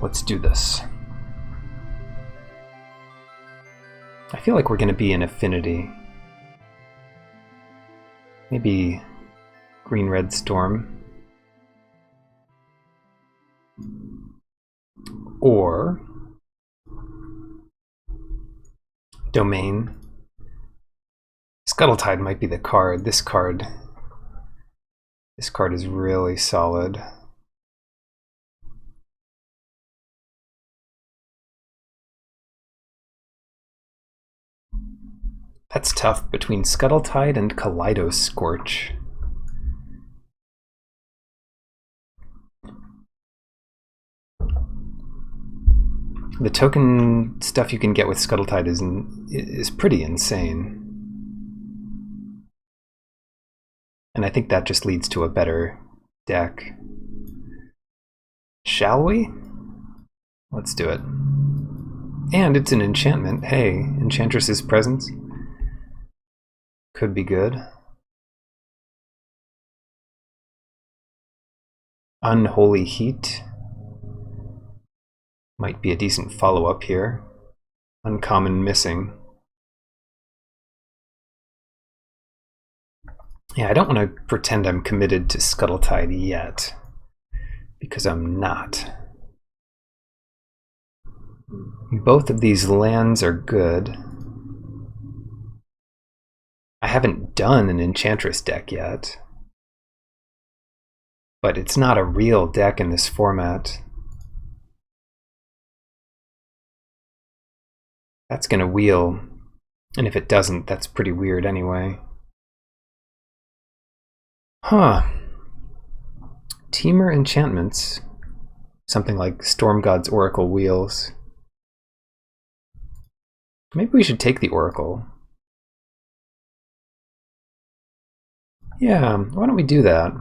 let's do this. I feel like we're going to be in affinity. Maybe green-red storm. Or domain. Scuttletide might be the card. This card is really solid. That's tough between Scuttletide and Kaleidoscorch. The token stuff you can get with Scuttletide is pretty insane. And I think that just leads to a better deck. Shall we? Let's do it. And it's an enchantment. Hey, Enchantress's Presence. Could be good. Unholy Heat. Might be a decent follow-up here. Uncommon Missing. Yeah, I don't want to pretend I'm committed to Scuttletide yet, because I'm not. Both of these lands are good. I haven't done an Enchantress deck yet, but it's not a real deck in this format. That's gonna wheel, and if it doesn't, that's pretty weird anyway. Huh. Teamer enchantments. Something like Storm God's Oracle wheels. Maybe we should take the Oracle. Yeah, why don't we do that?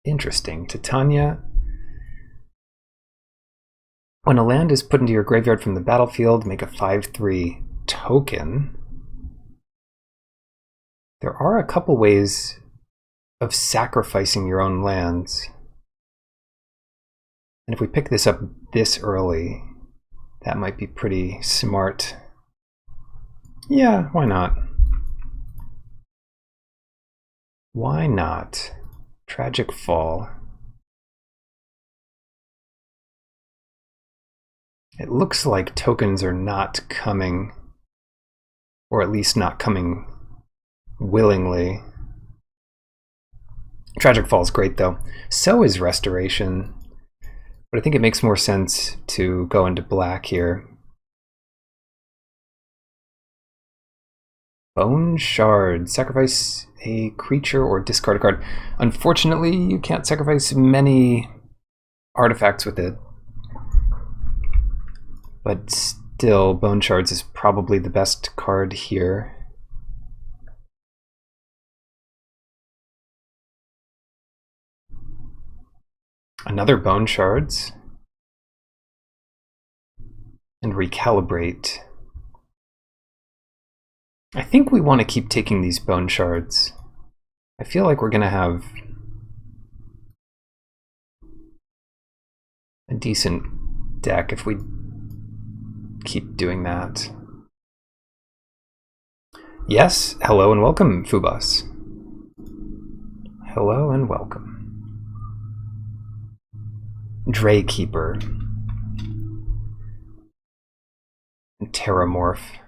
Interesting. Titania. When a land is put into your graveyard from the battlefield, make a 5/3 token. There are a couple ways of sacrificing your own lands. And if we pick this up this early, that might be pretty smart. Yeah, why not? Why not? Tragic Fall. It looks like tokens are not coming, or at least not coming willingly. Tragic Fall is great though. So is Restoration, but I think it makes more sense to go into black here. Bone Shard. Sacrifice a creature or discard a card. Unfortunately, you can't sacrifice many artifacts with it. But still, Bone Shards is probably the best card here. Another Bone Shards. And Recalibrate. I think we want to keep taking these Bone Shards. I feel like we're going to have a decent deck if we keep doing that. Yes, hello and welcome, Fubas. Hello and welcome. Draykeeper. And Terramorph.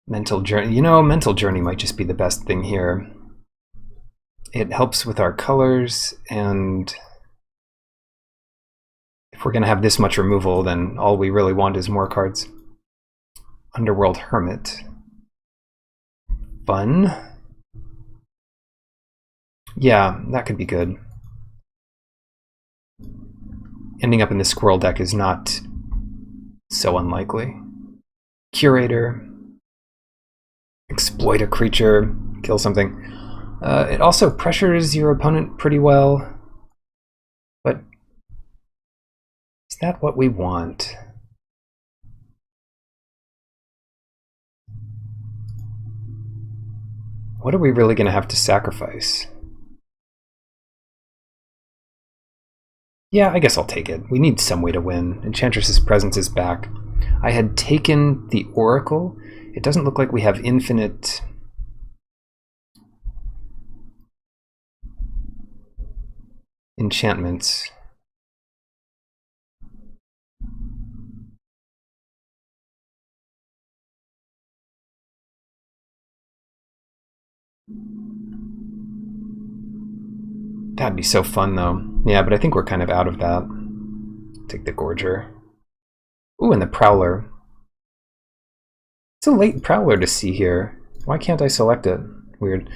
Mental Journey. You know, Mental Journey might just be the best thing here. It helps with our colors, and if we're going to have this much removal, then all we really want is more cards. Underworld Hermit. Fun. Yeah, that could be good. Ending up in the Squirrel deck is not so unlikely. Curator. Exploit a creature. Kill something. It also pressures your opponent pretty well. But is that what we want? What are we really going to have to sacrifice? Yeah, I guess I'll take it. We need some way to win. Enchantress's Presence is back. I had taken the Oracle. It doesn't look like we have infinite... enchantments. That'd be so fun, though. Yeah, but I think we're kind of out of that. Take the Gorger. Ooh, and the Prowler. It's a late Prowler to see here. Why can't I select it? Weird.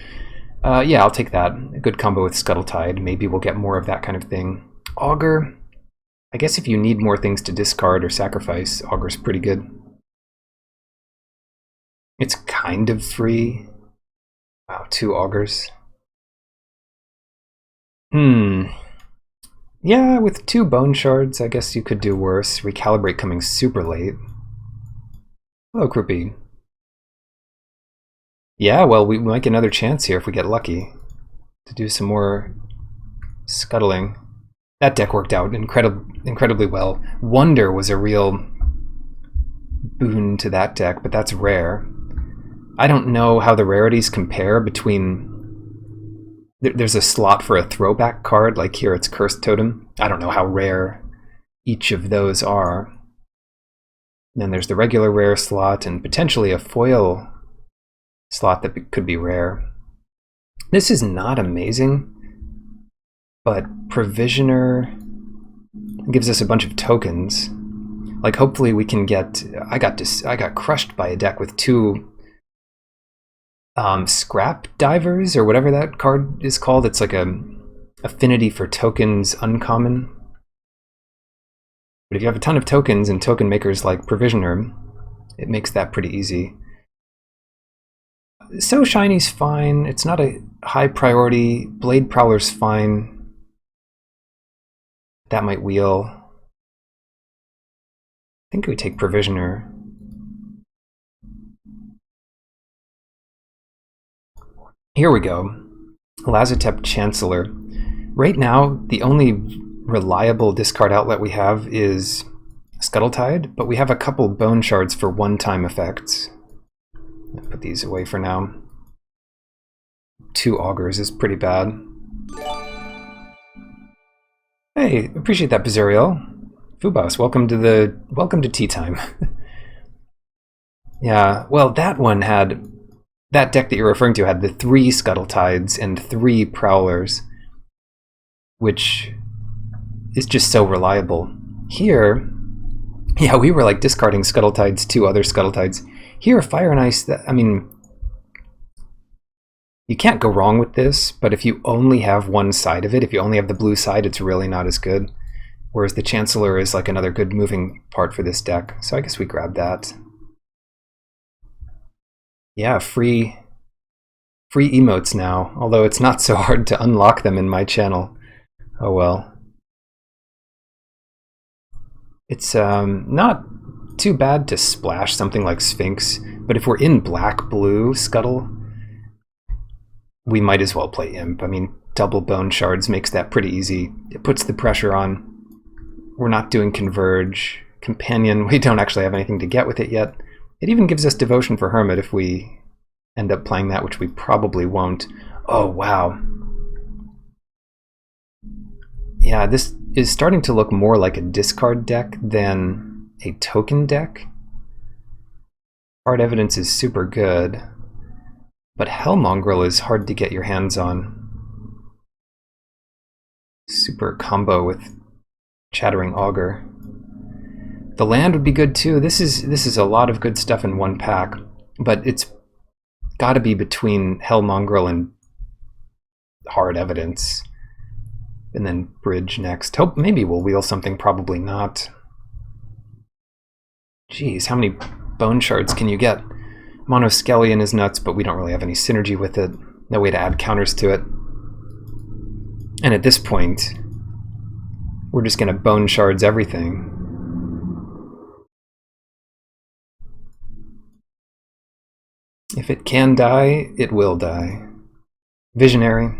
Yeah, I'll take that. A good combo with Scuttletide. Maybe we'll get more of that kind of thing. Augur. I guess if you need more things to discard or sacrifice, Augur's pretty good. It's kind of free. Wow, 2 Augurs. Yeah, with 2 Bone Shards, I guess you could do worse. Recalibrate coming super late. Hello, Croupy. Yeah, well, we might get another chance here if we get lucky to do some more scuttling. That deck worked out incredibly well. Wonder was a real boon to that deck, but that's rare. I don't know how the rarities compare between... There's a slot for a throwback card, like here it's Cursed Totem. I don't know how rare each of those are. And then there's the regular rare slot and potentially a foil slot that could be rare. This is not amazing, but Provisioner gives us a bunch of tokens. Like hopefully we can get... I got crushed by a deck with 2 Scrap Divers, or whatever that card is called. It's like a affinity for tokens uncommon. But if you have a ton of tokens and token makers like Provisioner, it makes that pretty easy. So Shiny's fine. It's not a high priority. Blade Prowler's fine. That might wheel. I think we take Provisioner. Here we go. Lazotep Chancellor. Right now, the only reliable discard outlet we have is Scuttletide, but we have a couple Bone Shards for one-time effects. I'll put these away for now. 2 Augurs is pretty bad. Hey, appreciate that, Bizuriel. Fubas, welcome to tea time. Yeah, well, that one had... That deck that you're referring to had the 3 Scuttletides and 3 Prowlers, which is just so reliable. Here, yeah, we were like discarding Scuttletides, 2 other Scuttletides. Here, Fire and Ice, I mean, you can't go wrong with this, but if you only have one side of it, if you only have the blue side, it's really not as good. Whereas the Chancellor is like another good moving part for this deck, so I guess we grab that. Yeah, free emotes now, although it's not so hard to unlock them in my channel. Oh well. It's not too bad to splash something like Sphinx, but if we're in black-blue Scuttle, we might as well play Imp. I mean, double Bone Shards makes that pretty easy. It puts the pressure on. We're not doing Converge. Companion, we don't actually have anything to get with it yet. It even gives us Devotion for Hermit if we end up playing that, which we probably won't. Oh, wow. Yeah, this is starting to look more like a discard deck than a token deck. Hard Evidence is super good, but Hellmongrel is hard to get your hands on. Super combo with Chattering Augur. The land would be good too. This is a lot of good stuff in one pack, but it's got to be between Hellmongrel and Hard Evidence, and then Bridge next. Hope maybe we'll wheel something. Probably not. Jeez, how many Bone Shards can you get? Monoskelion is nuts, but we don't really have any synergy with it. No way to add counters to it. And at this point, we're just going to Bone Shards everything. If it can die, it will die. Visionary.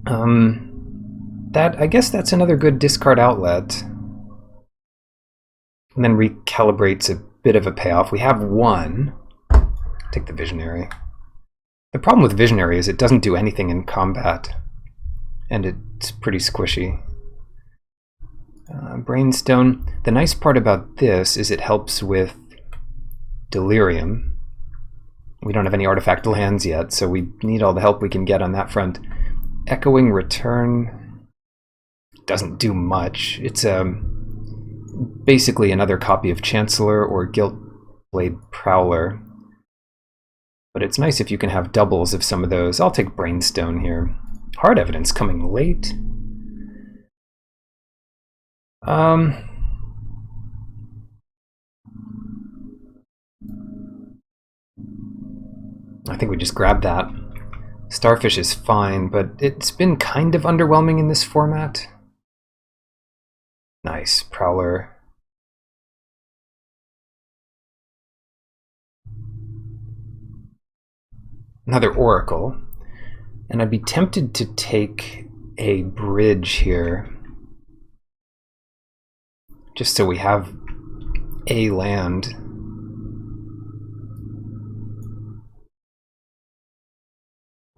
I guess that's another good discard outlet. And then recalibrate's a bit of a payoff. We have one. Take the Visionary. The problem with Visionary is it doesn't do anything in combat. And it's pretty squishy. Brainstone. The nice part about this is it helps with Delirium. We don't have any artifact lands yet, so we need all the help we can get on that front. Echoing Return doesn't do much. It's basically another copy of Chancellor or Guiltblade Prowler. But it's nice if you can have doubles of some of those. I'll take Brainstone here. Hard Evidence coming late. I think we just grab that. Starfish is fine, but it's been kind of underwhelming in this format. Nice, Prowler. Another Oracle. And I'd be tempted to take a bridge here. Just so we have a land.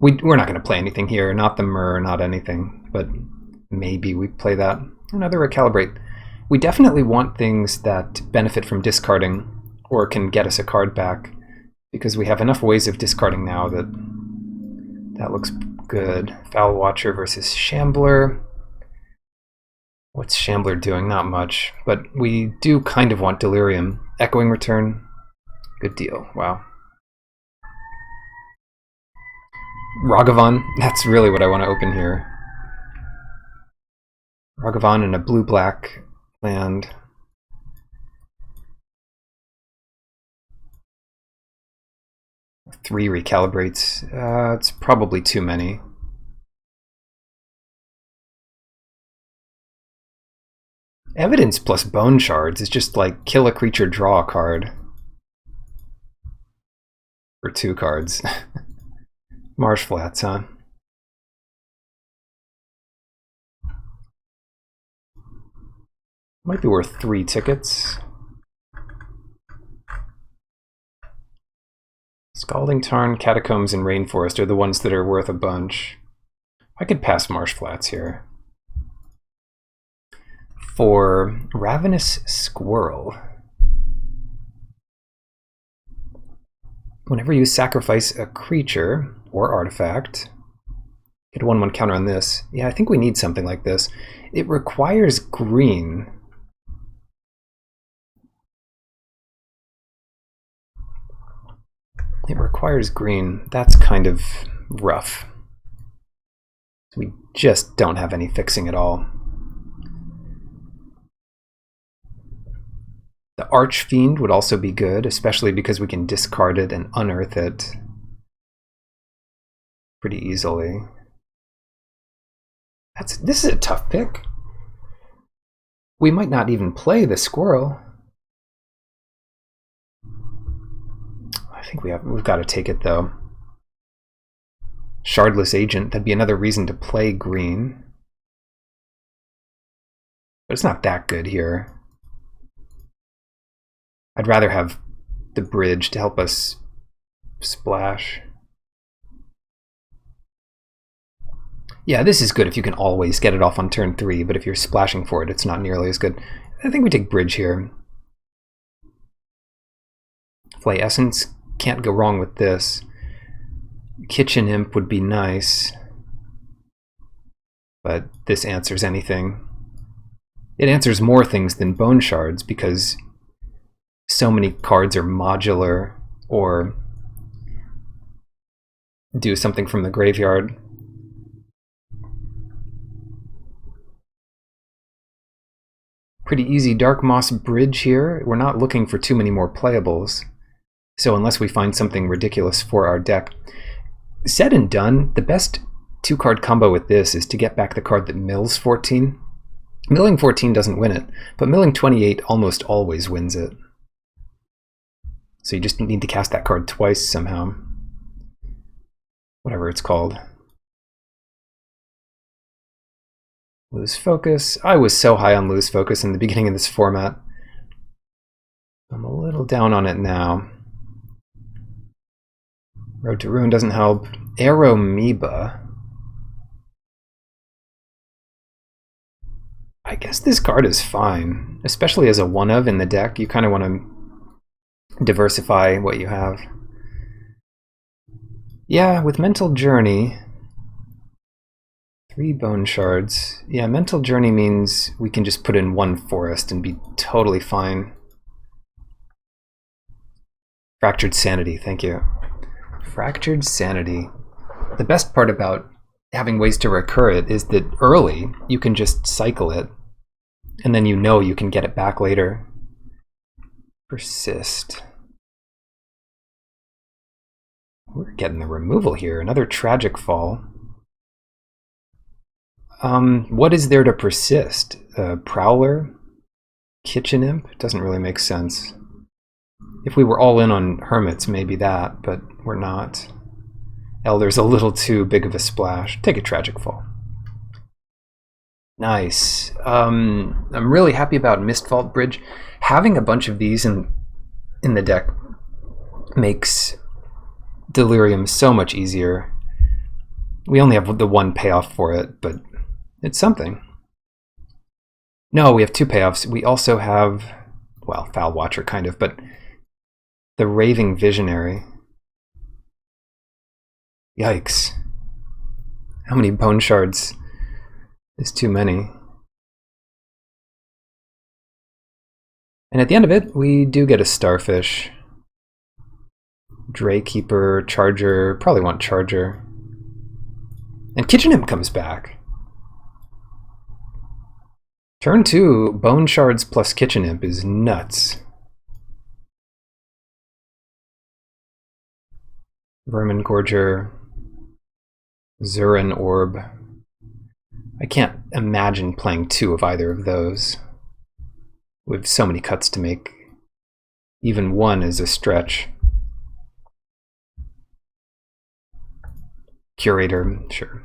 We're not going to play anything here, not the Myrrh, not anything, but maybe we play that. Another Recalibrate. We definitely want things that benefit from discarding or can get us a card back, because we have enough ways of discarding now that that looks good. Foul Watcher versus Shambler. What's Shambler doing? Not much, but we do kind of want Delirium. Echoing Return. Good deal. Wow. Ragavan, that's really what I want to open here. Ragavan in a blue-black land. Three recalibrates. It's probably too many. Evidence plus Bone Shards is just like kill a creature, draw a card. For 2 cards. Marsh Flats, huh? Might be worth 3 tickets. Scalding Tarn, Catacombs, and Rainforest are the ones that are worth a bunch. I could pass Marsh Flats here. For Ravenous Squirrel. Whenever you sacrifice a creature or artifact, get a 1/1 counter on this. Yeah, I think we need something like this. It requires green. It requires green. That's kind of rough. We just don't have any fixing at all. The Archfiend would also be good, especially because we can discard it and unearth it pretty easily. This is a tough pick. We might not even play the Squirrel. I think we've got to take it though. Shardless Agent, that'd be another reason to play green. But it's not that good here. I'd rather have the bridge to help us splash. Yeah, this is good if you can always get it off on turn 3, but if you're splashing for it, it's not nearly as good. I think we take bridge here. Flay Essence, can't go wrong with this. Kitchen Imp would be nice, but this answers anything. It answers more things than Bone Shards because so many cards are modular or do something from the graveyard. Pretty easy Dark Moss bridge here. We're not looking for too many more playables, so unless we find something ridiculous for our deck. Said and done, the best 2-card combo with this is to get back the card that mills 14. Milling 14 doesn't win it, but milling 28 almost always wins it. So you just need to cast that card twice somehow. Whatever it's called. Lose focus. I was so high on lose focus in the beginning of this format. I'm a little down on it now. Road to Ruin doesn't help. Aeromoeba. I guess this card is fine, especially as a one-of in the deck. You kind of want to diversify what you have. Yeah, with Mental Journey, 3 bone shards. Yeah, Mental Journey means we can just put in 1 forest and be totally fine. Fractured Sanity, thank you. Fractured Sanity. The best part about having ways to recur it is that early you can just cycle it, and then you know you can get it back later. Persist. We're getting the removal here. Another Tragic Fall. What is there to persist? Prowler? Kitchen Imp? Doesn't really make sense. If we were all in on Hermits, maybe that, but we're not. Elder's a little too big of a splash. Take a Tragic Fall. Nice. I'm really happy about Mistvault Bridge. Having a bunch of these in the deck makes Delirium so much easier. We only have the 1 payoff for it, but it's something. No, we have 2 payoffs. We also have, well, Foul Watcher kind of, but the Raving Visionary. Yikes. How many bone shards is too many? And at the end of it, we do get a Starfish. Draykeeper, Charger, probably want Charger. And Kitchen Imp comes back. Turn 2, Bone Shards plus Kitchen Imp is nuts. Vermin Gorger, Zurin Orb. I can't imagine playing 2 of either of those. We have so many cuts to make. Even 1 is a stretch. Curator, sure.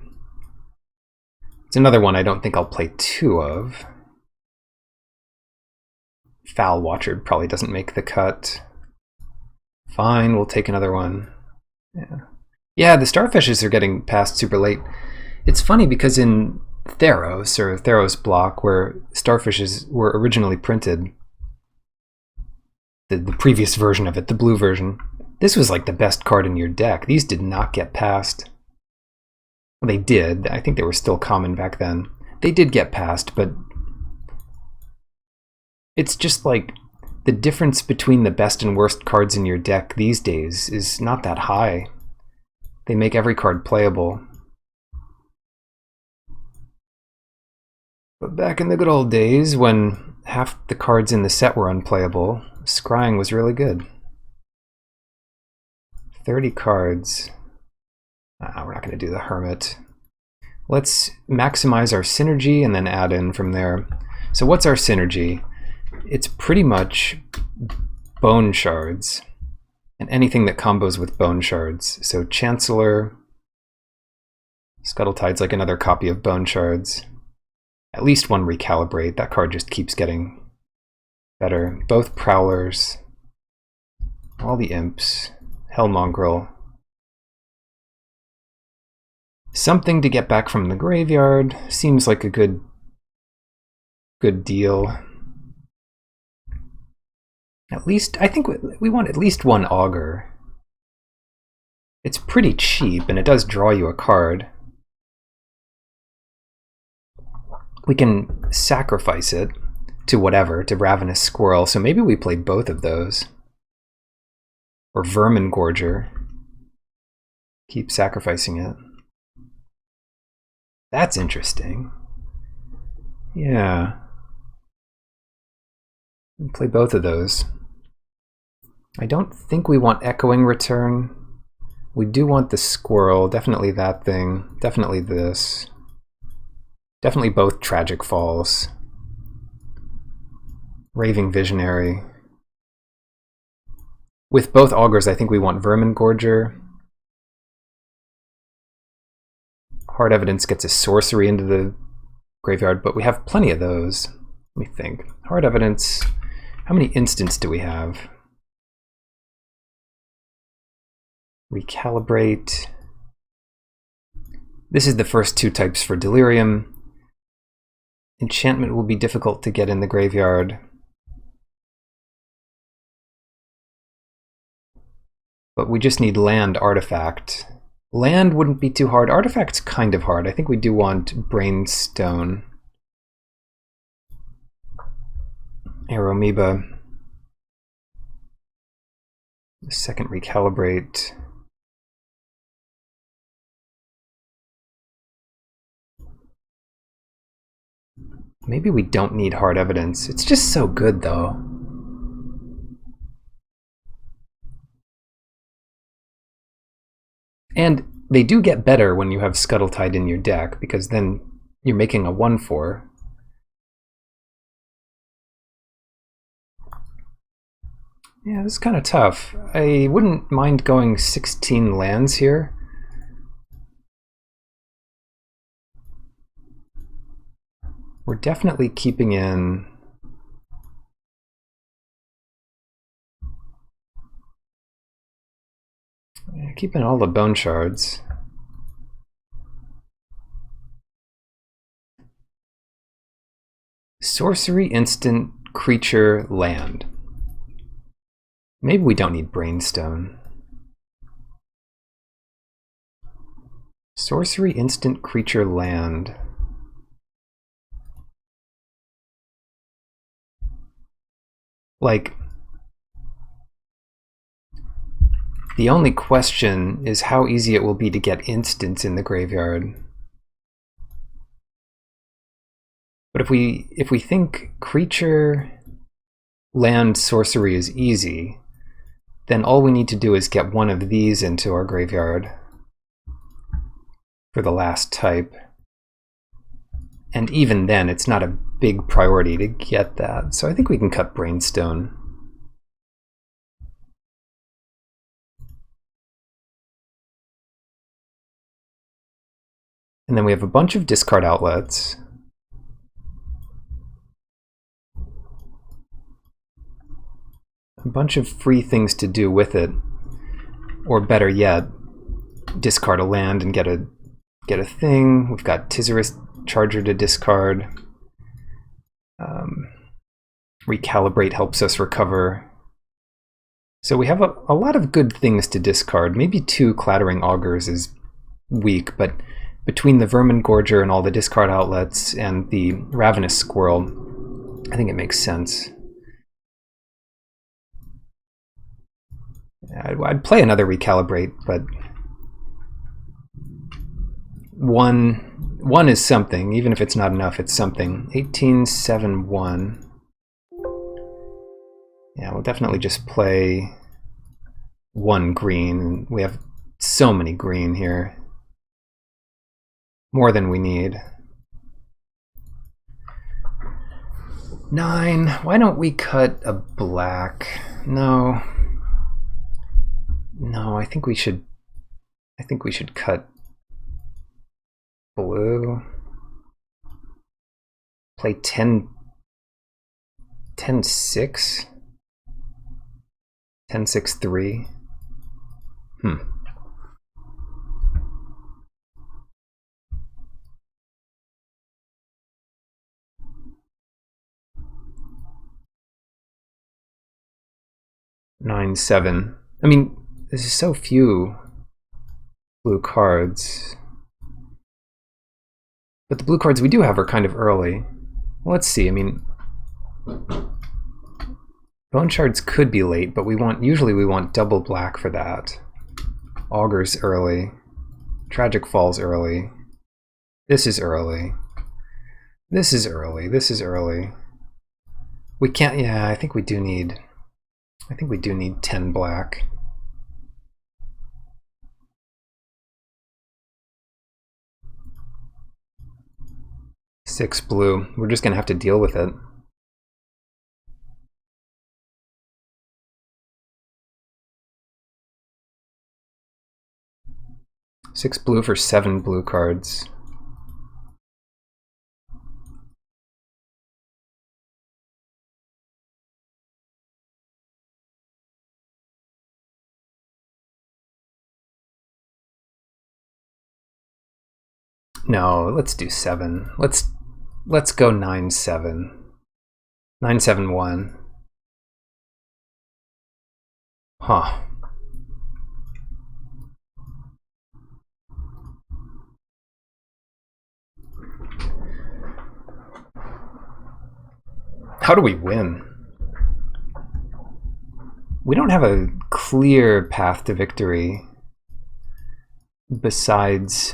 It's another one I don't think I'll play 2 of. Foul Watcher probably doesn't make the cut. Fine, we'll take another one. Yeah, the Starfishes are getting past super late. It's funny because in Theros, or Theros block, where Starfishes were originally printed, the previous version of it, the blue version, this was like the best card in your deck. These did not get past. Well, they did. I think they were still common back then. They did get past, but it's just like the difference between the best and worst cards in your deck these days is not that high. They make every card playable. But back in the good old days, when half the cards in the set were unplayable, scrying was really good. 30 cards. We're not going to do the Hermit. Let's maximize our synergy and then add in from there. So what's our synergy? It's pretty much bone shards and anything that combos with bone shards. So Chancellor, Scuttletide's like another copy of bone shards. At least 1 Recalibrate. That card just keeps getting better. Both Prowlers, all the Imps, Hellmongrel. Something to get back from the graveyard. Seems like a good deal. At least, I think we want at least 1 Augur. It's pretty cheap, and it does draw you a card. We can sacrifice it to whatever, to Ravenous Squirrel, so maybe we play both of those. Or Vermin Gorger. Keep sacrificing it. That's interesting. Yeah. We'll play both of those. I don't think we want Echoing Return. We do want the Squirrel, definitely that thing, definitely this. Definitely both Tragic Falls. Raving Visionary. With both Augurs, I think we want Vermin Gorger. Hard Evidence gets a sorcery into the graveyard, but we have plenty of those. Let me think. Hard evidence. How many instants do we have? Recalibrate. This is the first 2 types for Delirium. Enchantment will be difficult to get in the graveyard. But we just need land artifact. Land wouldn't be too hard. Artifact's kind of hard. I think we do want Brainstone. Aeromoeba. Second recalibrate. Maybe we don't need hard evidence. It's just so good, though. And they do get better when you have Scuttletide in your deck, because then you're making a 1/4. Yeah, this is kind of tough. I wouldn't mind going 16 lands here. We're definitely keeping in all the bone shards. Sorcery, instant, creature, land. Maybe we don't need Brainstone. Sorcery, instant, creature, land. Like, the only question is how easy it will be to get instants in the graveyard. But if we think creature, land, sorcery is easy, then all we need to do is get one of these into our graveyard for the last type. And even then, it's not a big priority to get that. So I think we can cut Brainstone. And then we have a bunch of discard outlets. A bunch of free things to do with it. Or better yet, discard a land and get a thing. We've got Tizarus Charger to discard. Recalibrate helps us recover. So we have a lot of good things to discard. Maybe 2 Clattering Augurs is weak, but between the Vermin Gorger and all the discard outlets and the Ravenous Squirrel, I think it makes sense. I'd play another Recalibrate, but one is something. Even if it's not enough, it's something. 1871. Yeah, we'll definitely just play 1 green. We have so many green here. More than we need. 9. Why don't we cut a black? No. No, I think we should cut blue. Play 10 6. 10 6 3. 9 7. I mean, there's so few blue cards. But the blue cards we do have are kind of early. Well, let's see. I mean, Bone Shards could be late, but usually we want double black for that. Augurs early. Tragic Falls early. This is early. This is early. This is early. We can't. Yeah, I think we do need 10 black. Six blue. We're just gonna have to deal with it. Six blue for 7 blue cards. No, let's do 7. Let's go 9-7. 9-7-1. Huh. How do we win? We don't have a clear path to victory besides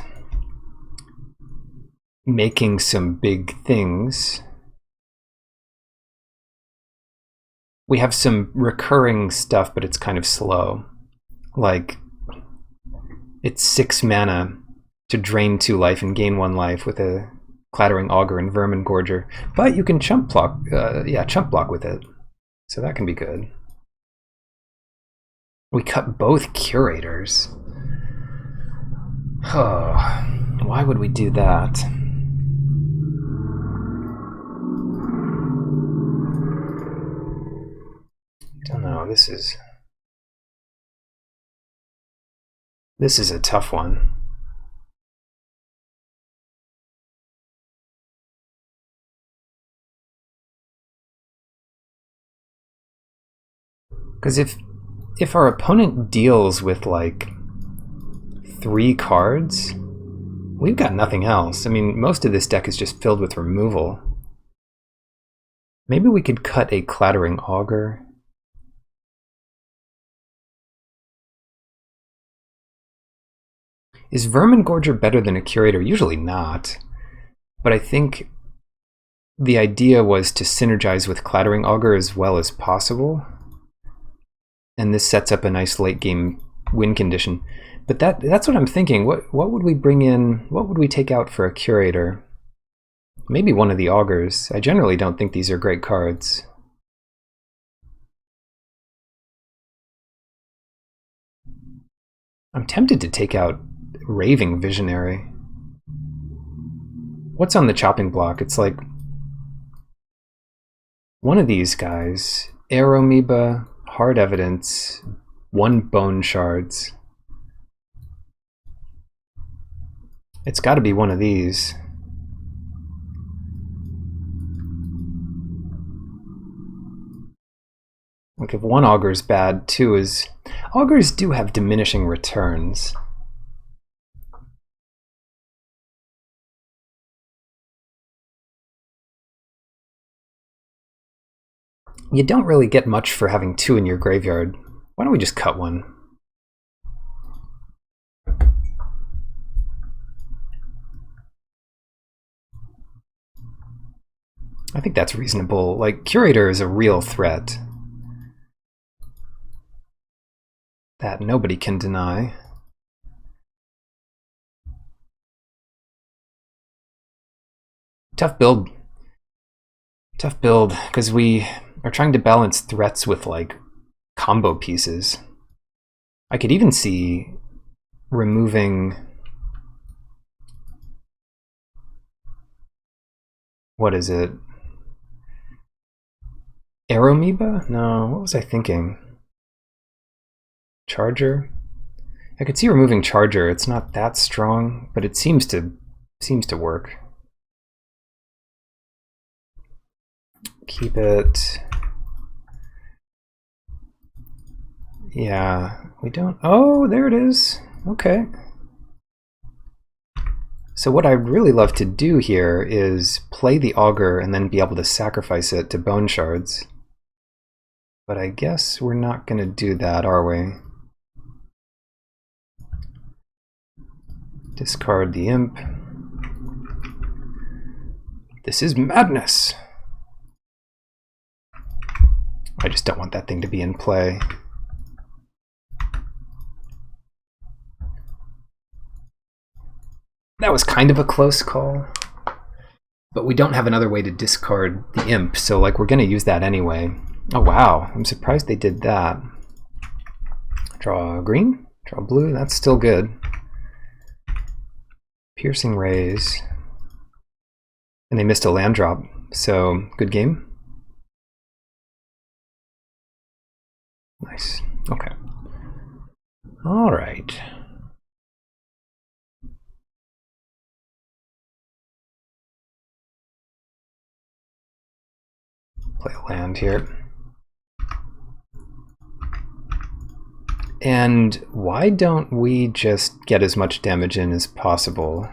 making some big things. We have some recurring stuff, but it's kind of slow. Like, it's 6 mana to drain 2 life and gain 1 life with a Clattering Augur and Vermin Gorger. But you can chump block, chump block with it. So that can be good. We cut both Curators. Oh, why would we do that? Don't know, this is a tough one. Because if our opponent deals with like 3 cards, we've got nothing else. I mean, most of this deck is just filled with removal. Maybe we could cut a Clattering Augur. Is Vermin Gorger better than a Curator? Usually not. But I think the idea was to synergize with Clattering Augur as well as possible. And this sets up a nice late game win condition. But that's what I'm thinking. What would we bring in? What would we take out for a Curator? Maybe one of the Augurs. I generally don't think these are great cards. I'm tempted to take out Raving Visionary. What's on the chopping block? It's like one of these guys. Aeromoeba, Hard Evidence, 1 Bone Shards. It's got to be one of these. Like if 1 Augur's bad, 2 is... Augurs do have diminishing returns. You don't really get much for having 2 in your graveyard. Why don't we just cut 1? I think that's reasonable. Like, Curator is a real threat that nobody can deny. Tough build. Tough build, because we are trying to balance threats with, like, combo pieces. I could even see removing... What is it? Aeromoeba? No, what was I thinking? Charger? I could see removing Charger. It's not that strong, but it seems to work. Keep it. Yeah, we don't... Oh, there it is. Okay. So what I'd really love to do here is play the Augur and then be able to sacrifice it to Bone Shards. But I guess we're not going to do that, are we? Discard the Imp. This is madness! I just don't want that thing to be in play. That was kind of a close call. But we don't have another way to discard the Imp, so like we're going to use that anyway. Oh wow, I'm surprised they did that. Draw green, draw blue, that's still good. Piercing Rays. And they missed a land drop, so good game. Nice, okay. All right. Play a land here. And why don't we just get as much damage in as possible?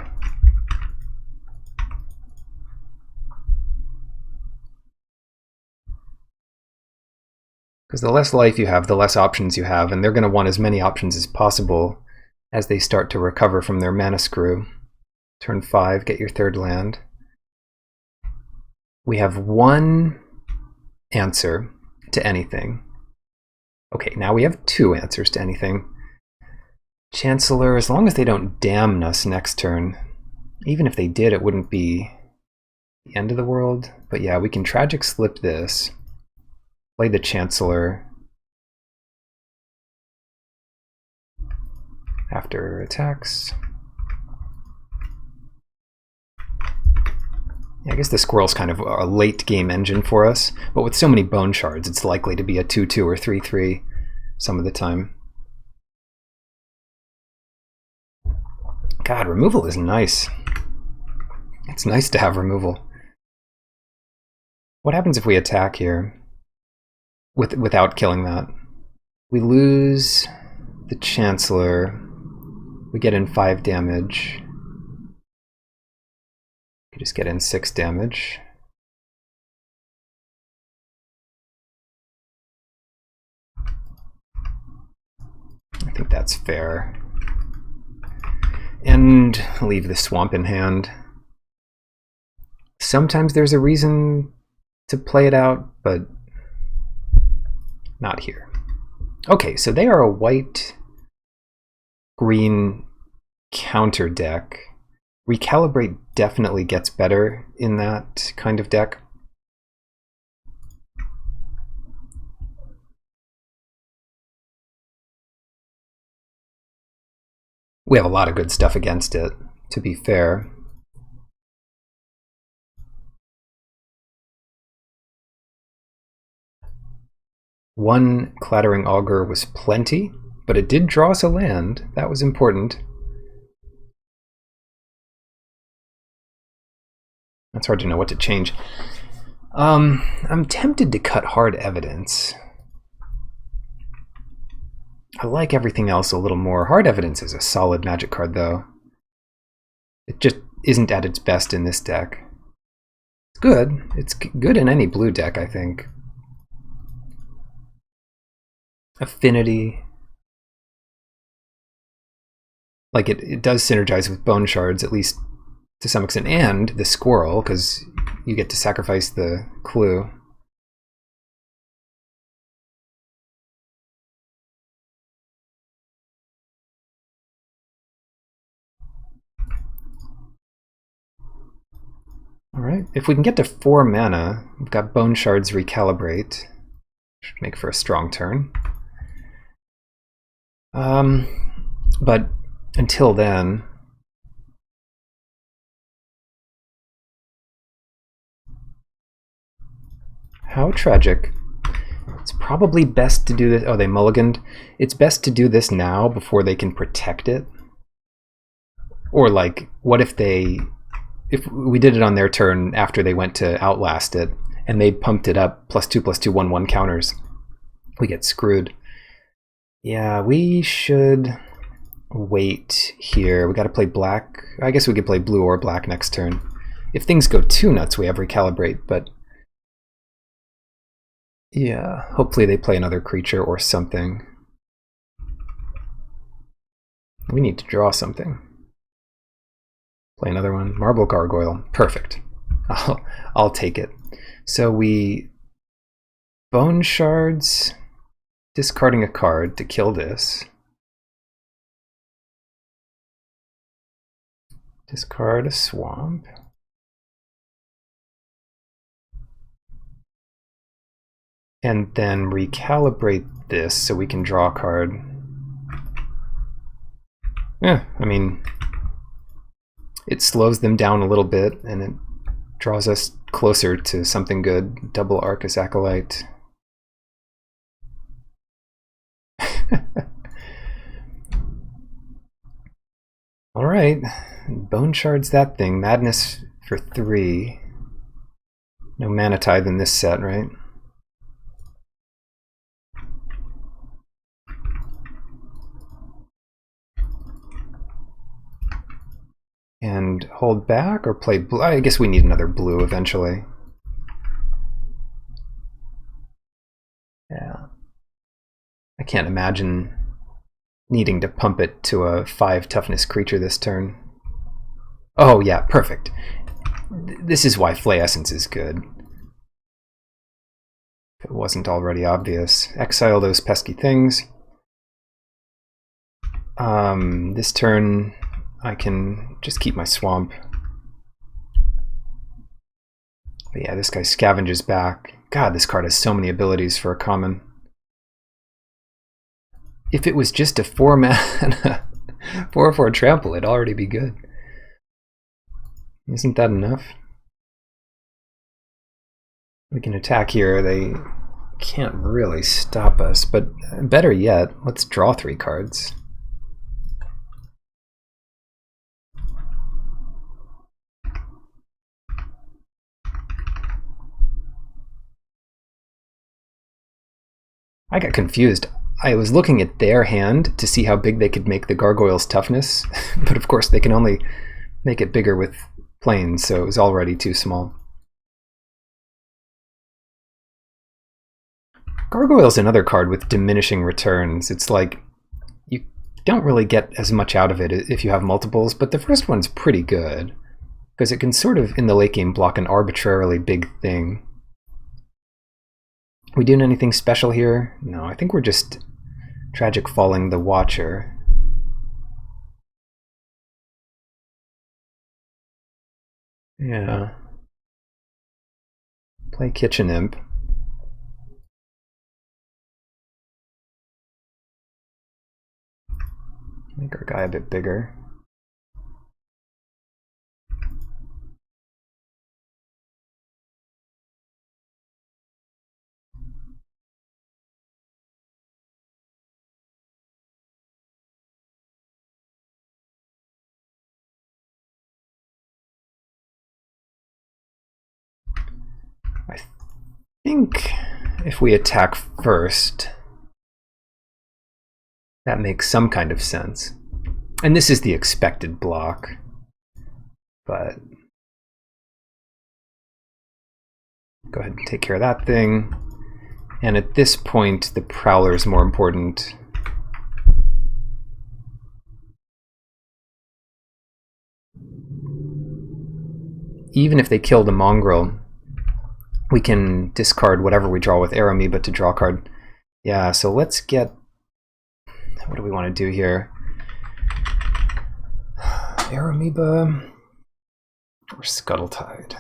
Because the less life you have, the less options you have, and they're going to want as many options as possible as they start to recover from their mana screw. Turn 5, get your third land. We have one answer to anything. Okay, now we have two answers to anything. Chancellor, as long as they don't damn us next turn, even if they did, it wouldn't be the end of the world. But yeah, we can Tragic Slip this. Play the Chancellor after attacks. Yeah, I guess the Squirrel's kind of a late game engine for us, but with so many Bone Shards, it's likely to be a 2/2 or 3/3 some of the time. God, removal is nice. It's nice to have removal. What happens if we attack here? Without killing that. We lose the Chancellor. We get in 5 damage. We just get in 6 damage. I think that's fair. And leave the Swamp in hand. Sometimes there's a reason to play it out, but not here. Okay, so they are a white-green counter deck. Recalibrate definitely gets better in that kind of deck. We have a lot of good stuff against it, to be fair. One Clattering Augur was plenty, but it did draw us a land. That was important. It's hard to know what to change. I'm tempted to cut Hard Evidence. I like everything else a little more. Hard Evidence is a solid Magic card, though. It just isn't at its best in this deck. It's good. It's good in any blue deck, I think. Affinity. Like, it does synergize with Bone Shards, at least to some extent, and the Squirrel, because you get to sacrifice the clue. Alright, if we can get to 4 mana, we've got Bone Shards Recalibrate. Should make for a strong turn. But until then, how tragic. It's probably best to do this. Oh, they mulliganed. It's best to do this now before they can protect it. Or like, what if we did it on their turn after they went to outlast it, and they pumped it up +2/+2/1/1 counters? We get screwed. Yeah, we should wait here. We got to play black. I guess we could play blue or black next turn. If things go too nuts, we have Recalibrate, but yeah, hopefully they play another creature or something. We need to draw something. Play another one. Marble Gargoyle. Perfect. I'll take it. So we Bone Shards, discarding a card to kill this. Discard a swamp. And then recalibrate this so we can draw a card. Yeah, I mean, it slows them down a little bit and it draws us closer to something good. Double Arcus Acolyte. Alright, Bone Shards that thing. Madness for 3. No Mana Tithe in this set, right? and hold back or play blue. I guess we need another blue eventually. Yeah. I can't imagine needing to pump it to a 5 toughness creature this turn. Oh yeah, perfect. This is why Flay Essence is good. If it wasn't already obvious. Exile those pesky things. This turn I can just keep my swamp. But yeah, this guy scavenges back. God, this card has so many abilities for a common. If it was just a 4-mana 4/4 trample, it'd already be good. Isn't that enough? We can attack here. They can't really stop us, but better yet, let's draw 3 cards. I got confused. I was looking at their hand to see how big they could make the gargoyle's toughness, but of course they can only make it bigger with planes, so it was already too small. Gargoyle's another card with diminishing returns. It's like you don't really get as much out of it if you have multiples, but the first one's pretty good because it can sort of, in the late game, block an arbitrarily big thing. We doing anything special here? No, I think we're just Tragic Falling the Watcher. Yeah. Play Kitchen Imp. Make our guy a bit bigger. I think if we attack first, that makes some kind of sense. And this is the expected block, but go ahead and take care of that thing. And at this point, the Prowler is more important. Even if they kill the Mongrel, we can discard whatever we draw with Amoeba to draw a card. Yeah, so let's get... What do we want to do here? Amoeba or Scuttletide?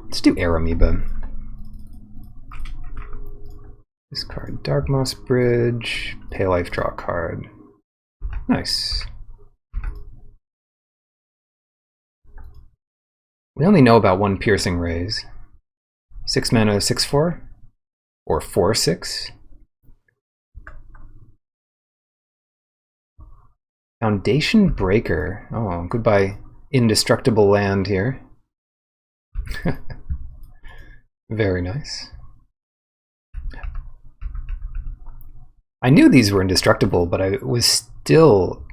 Let's do Amoeba. Discard Dark Moss Bridge, pay life, draw a card. Nice. We only know about 1 Piercing Rays. 6 mana, 6/4? Or 4/6? Foundation Breaker. Oh, goodbye indestructible land here. Very nice. I knew these were indestructible, but I was still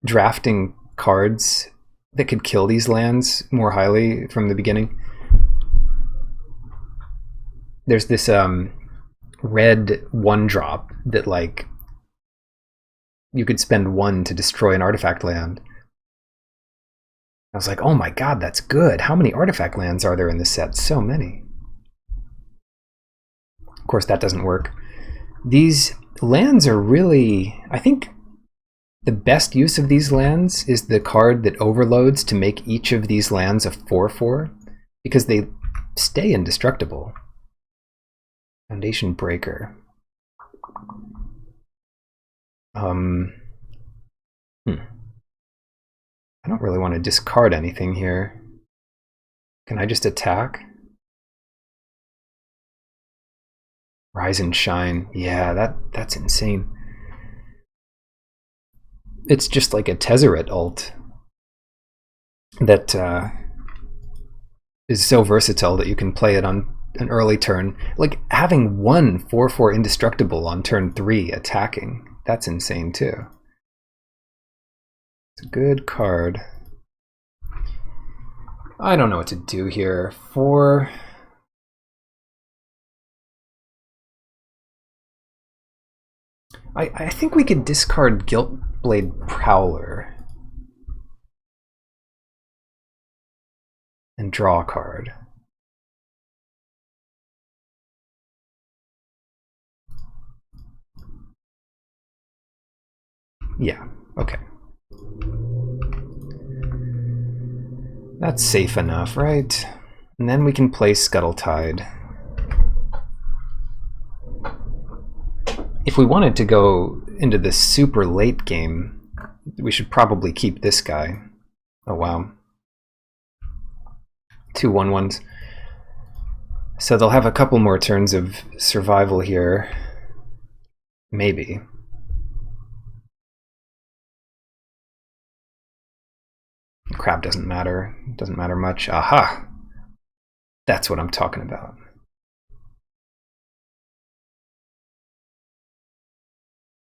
drafting cards that could kill these lands more highly from the beginning. There's this red 1-drop that, like, you could spend 1 to destroy an artifact land. I was like, oh my god, that's good. How many artifact lands are there in this set? So many. Of course, that doesn't work. These lands are really... I think the best use of these lands is the card that overloads to make each of these lands a 4/4, because they stay indestructible. Foundation Breaker. I don't really want to discard anything here. Can I just attack? Rise and Shine. Yeah, that's insane. It's just like a Tezzeret ult that is so versatile that you can play it on an early turn. Like, having 1 4/4 indestructible on turn 3 attacking, that's insane too. It's a good card. I don't know what to do here. I think we could discard Guiltblade Prowler and draw a card. Yeah, okay. That's safe enough, right? And then we can play Scuttletide. If we wanted to go into this super late game, we should probably keep this guy. Oh wow. 2 1/1s. So they'll have a couple more turns of survival here. Maybe. Crab doesn't matter. It doesn't matter much. Aha! That's what I'm talking about.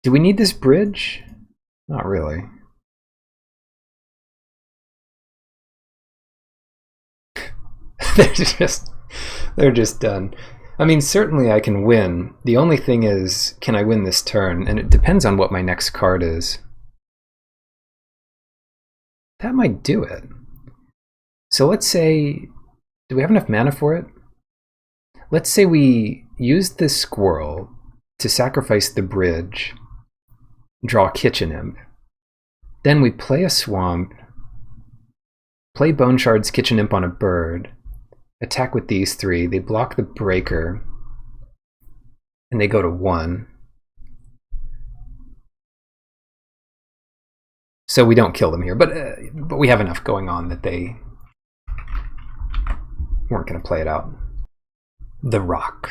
Do we need this bridge? Not really. They're just done. I mean, certainly I can win. The only thing is, can I win this turn? And it depends on what my next card is. That might do it. So let's say, do we have enough mana for it? Let's say we use this squirrel to sacrifice the bridge, draw Kitchen Imp. Then we play a swamp, play Bone Shard's Kitchen Imp on a bird, attack with these 3, they block the breaker, and they go to 1. So we don't kill them here, but we have enough going on that they weren't going to play it out. The Rock.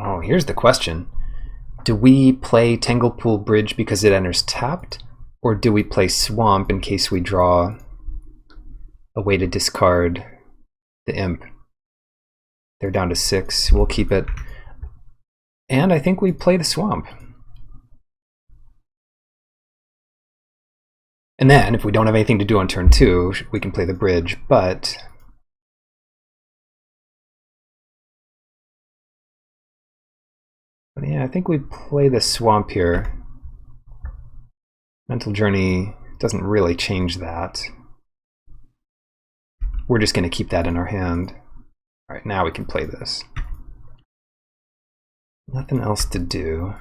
Oh, here's the question. Do we play Tanglepool Bridge because it enters tapped? Or do we play Swamp in case we draw a way to discard the Imp? They're down to 6. We'll keep it. And I think we play the Swamp. And then, if we don't have anything to do on turn 2, we can play the bridge, but yeah, I think we play the Swamp here. Mental Journey doesn't really change that. We're just going to keep that in our hand. All right, now we can play this. Nothing else to do.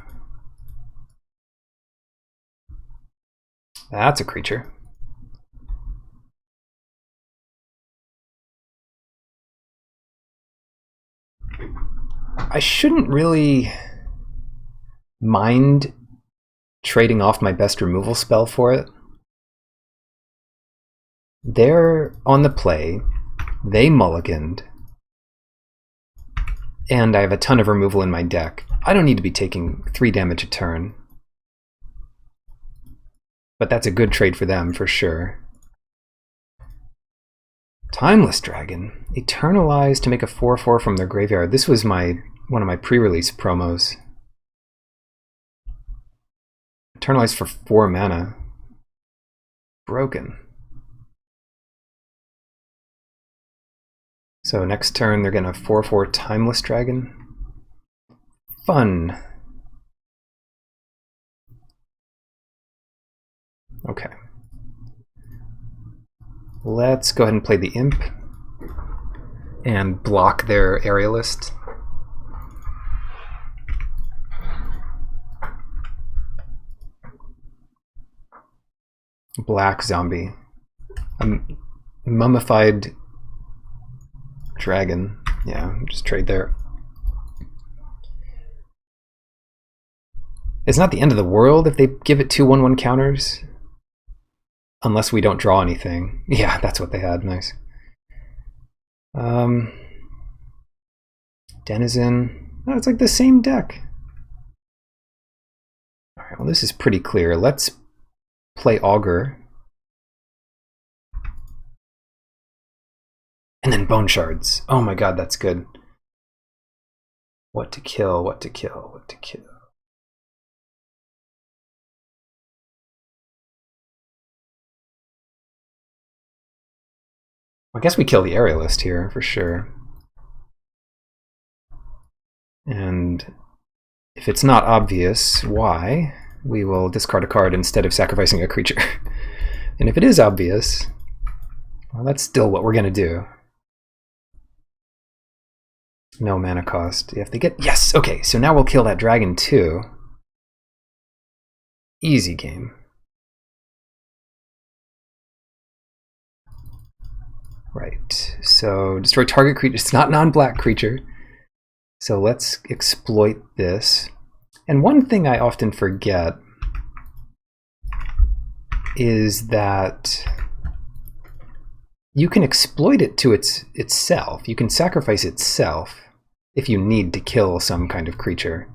That's a creature. I shouldn't really mind trading off my best removal spell for it. They're on the play, they mulliganed, and I have a ton of removal in my deck. I don't need to be taking 3 damage a turn. But that's a good trade for them, for sure. Timeless Dragon. Eternalize to make a 4/4 from their graveyard. This was one of my pre-release promos. Eternalize for 4 mana. Broken. So next turn they're gonna 4/4 Timeless Dragon. Fun. Okay. Let's go ahead and play the Imp and block their Aerialist. Black zombie. A mummified dragon. Yeah, just trade there. It's not the end of the world if they give it 2 1/1 counters. Unless we don't draw anything. Yeah, that's what they had. Nice. Denizen. Oh, it's like the same deck. Alright, well this is pretty clear. Let's play Augur. And then Bone Shards. Oh my god, that's good. What to kill, what to kill, what to kill. I guess we kill the Aerialist here, for sure. And if it's not obvious why, we will discard a card instead of sacrificing a creature. And if it is obvious, well, that's still what we're going to do. No mana cost. If they get... Yes! Okay, so now we'll kill that dragon too. Easy game. Right, so destroy target creature. It's not non-black creature. So let's exploit this. And one thing I often forget is that you can exploit it to itself. You can sacrifice itself if you need to kill some kind of creature.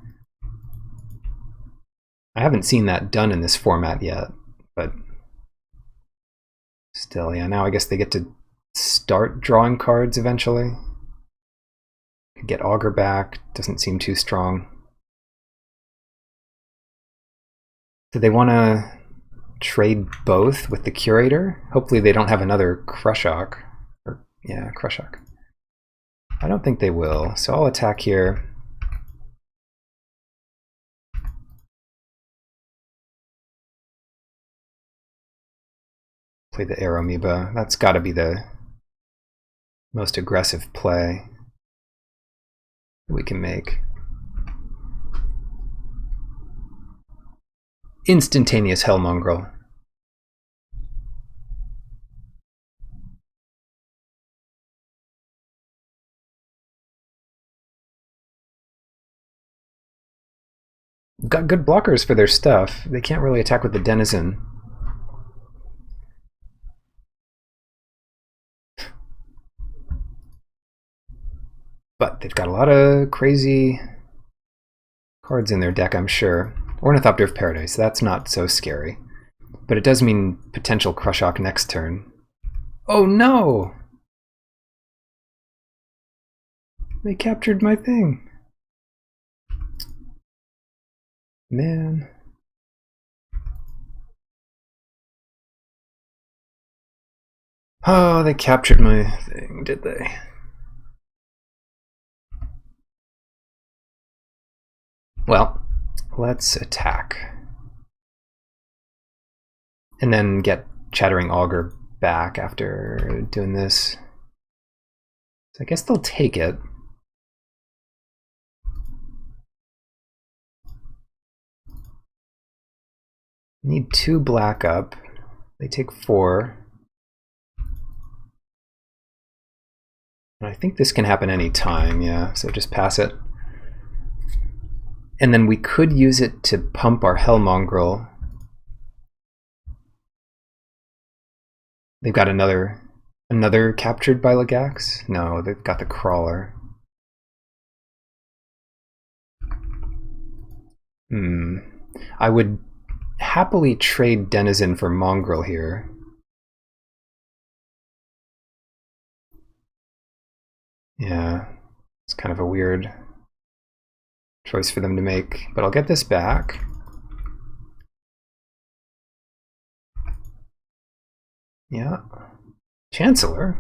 I haven't seen that done in this format yet, but still, yeah, now I guess they get to start drawing cards eventually. Could get Augur back, doesn't seem too strong. Do they want to trade both with the Curator? Hopefully they don't have another Krushok. Or, yeah, Krushok. I don't think they will, so I'll attack here. Play the Air Amoeba. That's got to be the most aggressive play we can make. Instantaneous Hell Mongrel. Got good blockers for their stuff. They can't really attack with the Denizen. But they've got a lot of crazy cards in their deck, I'm sure. Ornithopter of Paradise, that's not so scary. But it does mean potential Krushok next turn. Oh no! They captured my thing. Man. Oh, they captured my thing, did they? Well, let's attack. And then get Chattering Augur back after doing this. So I guess they'll take it. Need 2 black up. They take 4. And I think this can happen any time, yeah, so just pass it. And then we could use it to pump our Hell Mongrel. They've got another captured by Lagax? No, they've got the Crawler. I would happily trade Denizen for Mongrel here. Yeah, it's kind of a weird choice for them to make, but I'll get this back. Yeah, Chancellor.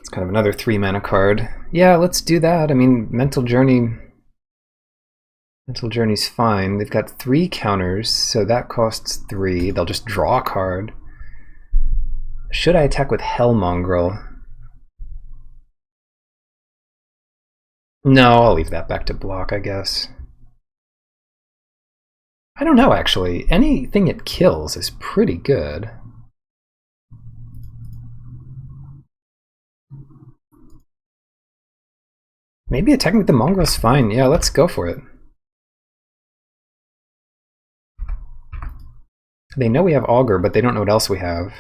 It's kind of another 3-mana card. Yeah, let's do that. I mean, Mental Journey's fine. They've got 3 counters, so that costs 3. They'll just draw a card. Should I attack with Hell Mongrel? No, I'll leave that back to block, I guess. I don't know, actually. Anything it kills is pretty good. Maybe attacking with the Mongrel's fine. Yeah, let's go for it. They know we have Augur, but they don't know what else we have.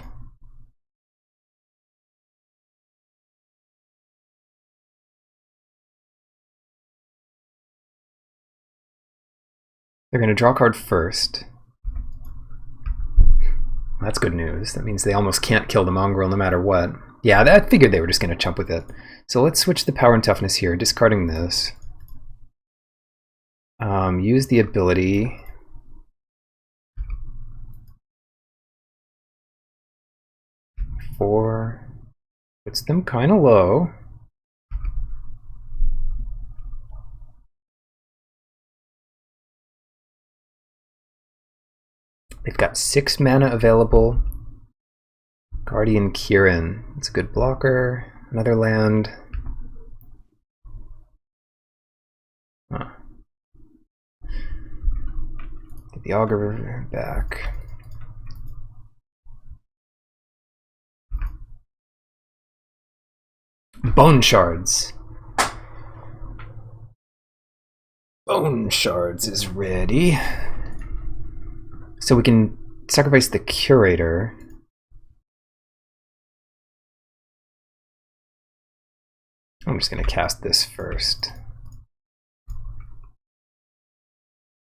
They're going to draw a card first. That's good news. That means they almost can't kill the mongrel no matter what. Yeah, I figured they were just going to chump with it. So let's switch the power and toughness here, discarding this. Use the ability. Four. Puts them kind of low. They've got 6 mana available. Guardian Kirin. It's a good blocker. Another land. Huh. Get the Augur back. Bone Shards. Bone Shards is ready. So we can sacrifice the Curator. I'm just going to cast this first.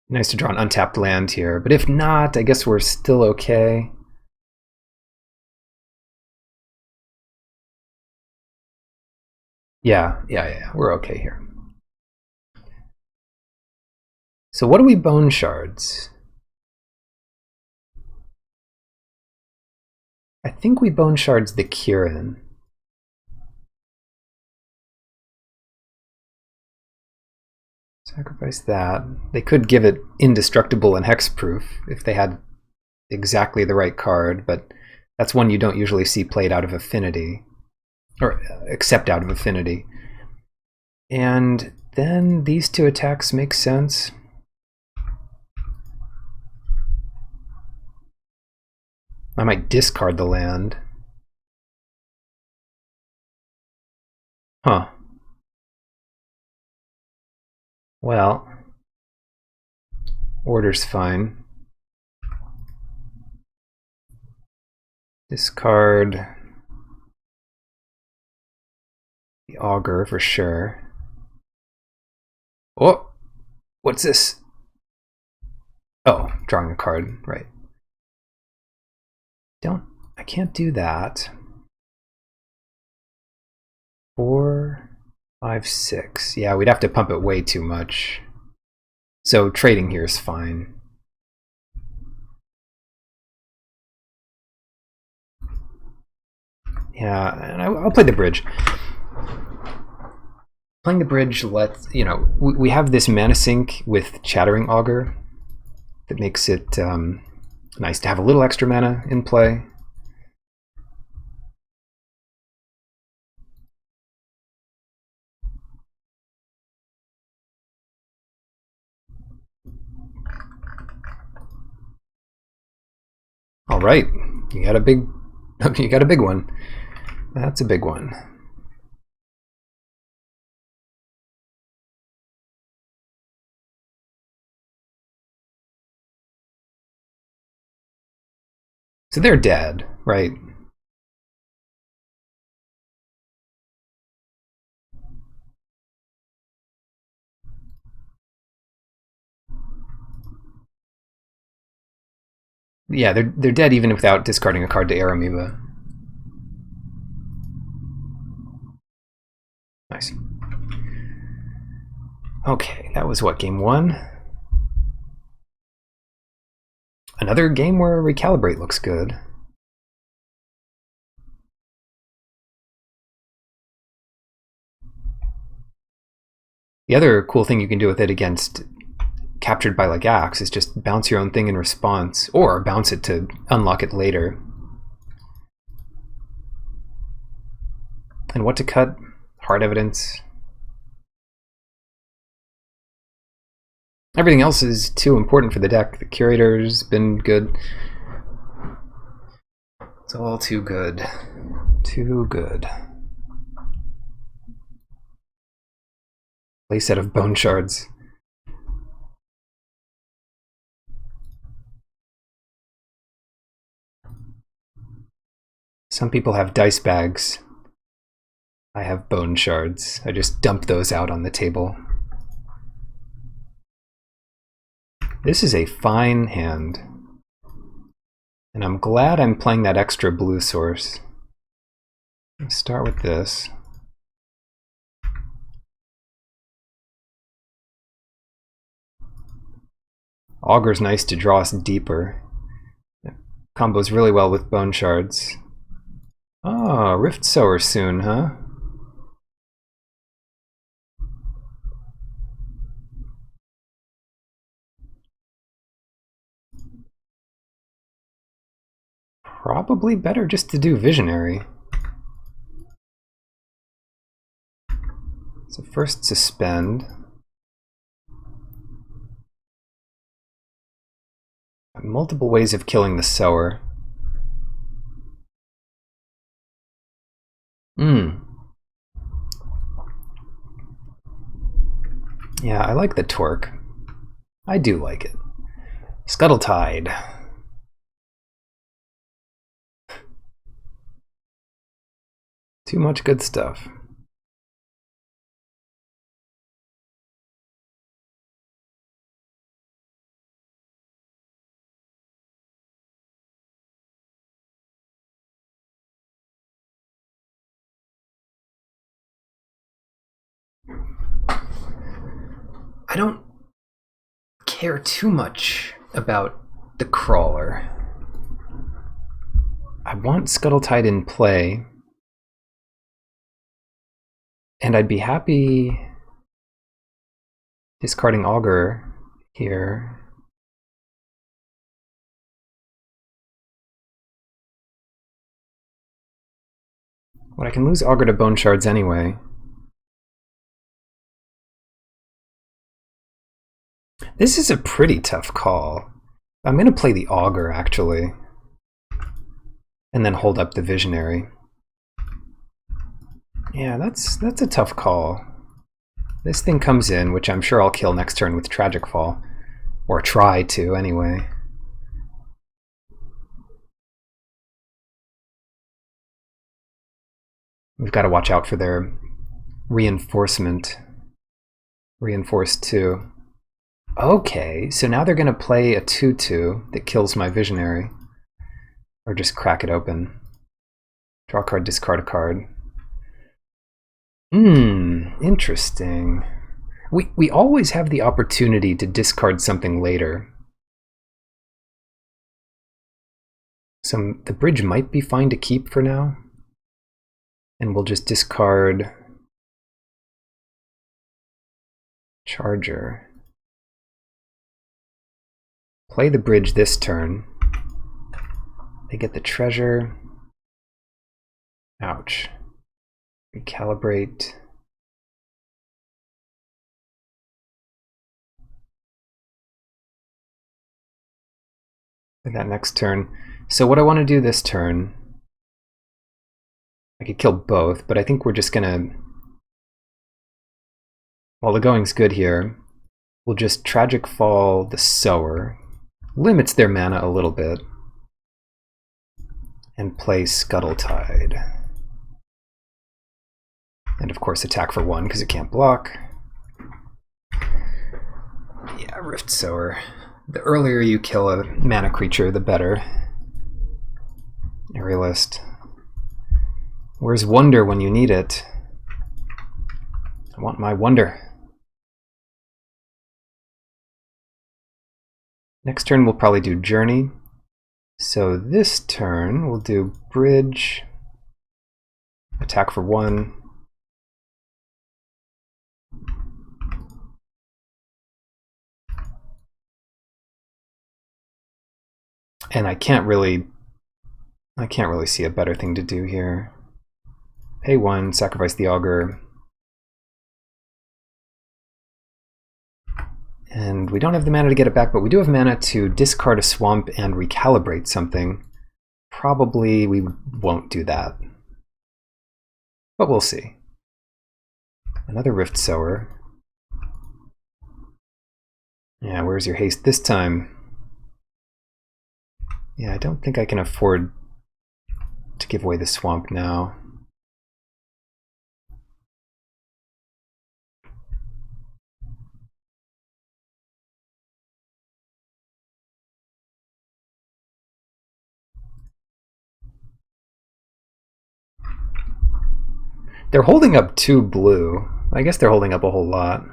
Nice to draw an untapped land here, but if not, I guess we're still okay. Yeah, we're okay here. So what do we Bone Shards? I think we Bone Shards the Kirin. Sacrifice that. They could give it indestructible and hexproof if they had exactly the right card, but that's one you don't usually see played out of Affinity, or except out of Affinity. And then these two attacks make sense. I might discard the land. Huh. Well, order's fine. Discard the Augur for sure. Oh, what's this? Oh, drawing a card, right. I can't do that. 4, 5, 6. Yeah, we'd have to pump it way too much. So trading here is fine. Yeah, and I'll play the bridge. Playing the bridge lets, we have this mana sink with Chattering Augur that makes it nice to have a little extra mana in play. All right, you got a big one. That's a big one. So they're dead, right? Yeah, they're dead even without discarding a card to Air Amoeba. Nice. Okay, that was what, game 1? Another game where Recalibrate looks good. The other cool thing you can do with it against Captured by Lagax is just bounce your own thing in response, or bounce it to unlock it later. And what to cut? Hard Evidence. Everything else is too important for the deck. The Curator's been good. It's all too good. Too good. Playset of Bone Shards. Some people have dice bags. I have bone shards. I just dump those out on the table. This is a fine hand. And I'm glad I'm playing that extra blue source. Let's start with this. Augur's nice to draw us deeper. It combos really well with bone shards. Oh, Rift Sower soon, huh? Probably better just to do Visionary. So first suspend. Multiple ways of killing the Sower. Yeah, I like the torque. I do like it. Scuttletide. Too much good stuff. I don't care too much about the crawler. I want Scuttletide in play, and I'd be happy discarding Augur here. But I can lose Augur to Bone Shards anyway. This is a pretty tough call. I'm going to play the Augur, actually. And then hold up the Visionary. Yeah, that's a tough call. This thing comes in, which I'm sure I'll kill next turn with Tragic Fall. Or try to, anyway. We've got to watch out for their reinforcement. Reinforced 2. Okay, so now they're going to play a 2/2 that kills my Visionary. Or just crack it open. Draw a card, discard a card. Interesting. We always have the opportunity to discard something later. So the bridge might be fine to keep for now. And we'll just discard Charger. Play the bridge this turn. They get the treasure. Ouch. Recalibrate. And that next turn. So what I want to do this turn, I could kill both, but I think we're just gonna, while the going's good here, we'll just Tragic Fall the Sower. Limits their mana a little bit. And play Scuttletide. And of course attack for 1 because it can't block. Yeah, Rift Sower. The earlier you kill a mana creature, the better. Aerialist. Where's Wonder when you need it? I want my Wonder. Next turn we'll probably do Journey. So this turn we'll do Bridge, attack for 1. And I can't really see a better thing to do here. Pay 1, sacrifice the Augur. And we don't have the mana to get it back, but we do have mana to discard a swamp and recalibrate something. Probably we won't do that. But we'll see. Another Rift Sower. Yeah, where's your haste this time? Yeah, I don't think I can afford to give away the swamp now. They're holding up 2 blue. I guess they're holding up a whole lot.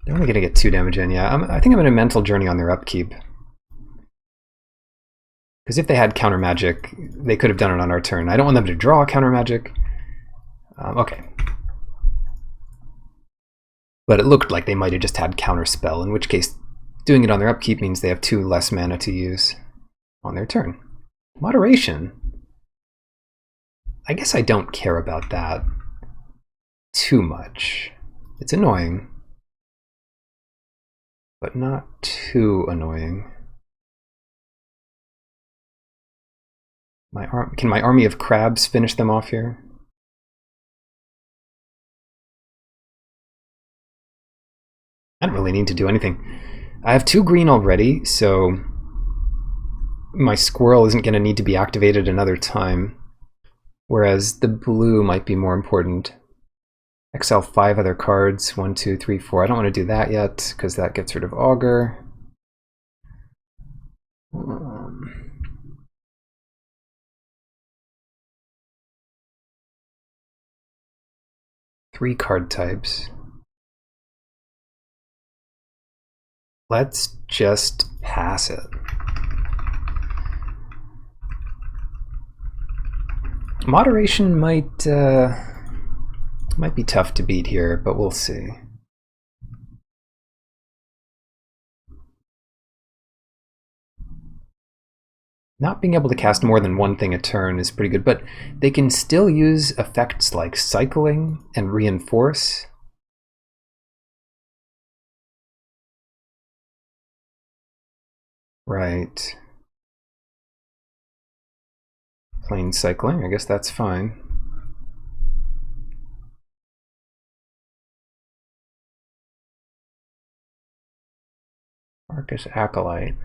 They're only going to get 2 damage in. Yeah, I think I'm in a mental journey on their upkeep. Because if they had counter magic, they could have done it on our turn. I don't want them to draw counter magic. Okay. But it looked like they might have just had counter spell, in which case doing it on their upkeep means they have 2 less mana to use on their turn. Moderation. I guess I don't care about that too much. It's annoying, but not too annoying. Can my army of crabs finish them off here? I don't really need to do anything. I have 2 green already, so my squirrel isn't going to need to be activated another time. Whereas the blue might be more important. Exile 5 other cards. 1, 2, 3, 4. I don't want to do that yet, because that gets rid of Augur. 3 card types. Let's just pass it. Moderation might be tough to beat here, but we'll see. Not being able to cast more than 1 thing a turn is pretty good, but they can still use effects like cycling and reinforce. Right. Plain cycling, I guess that's fine. Arcus Acolyte.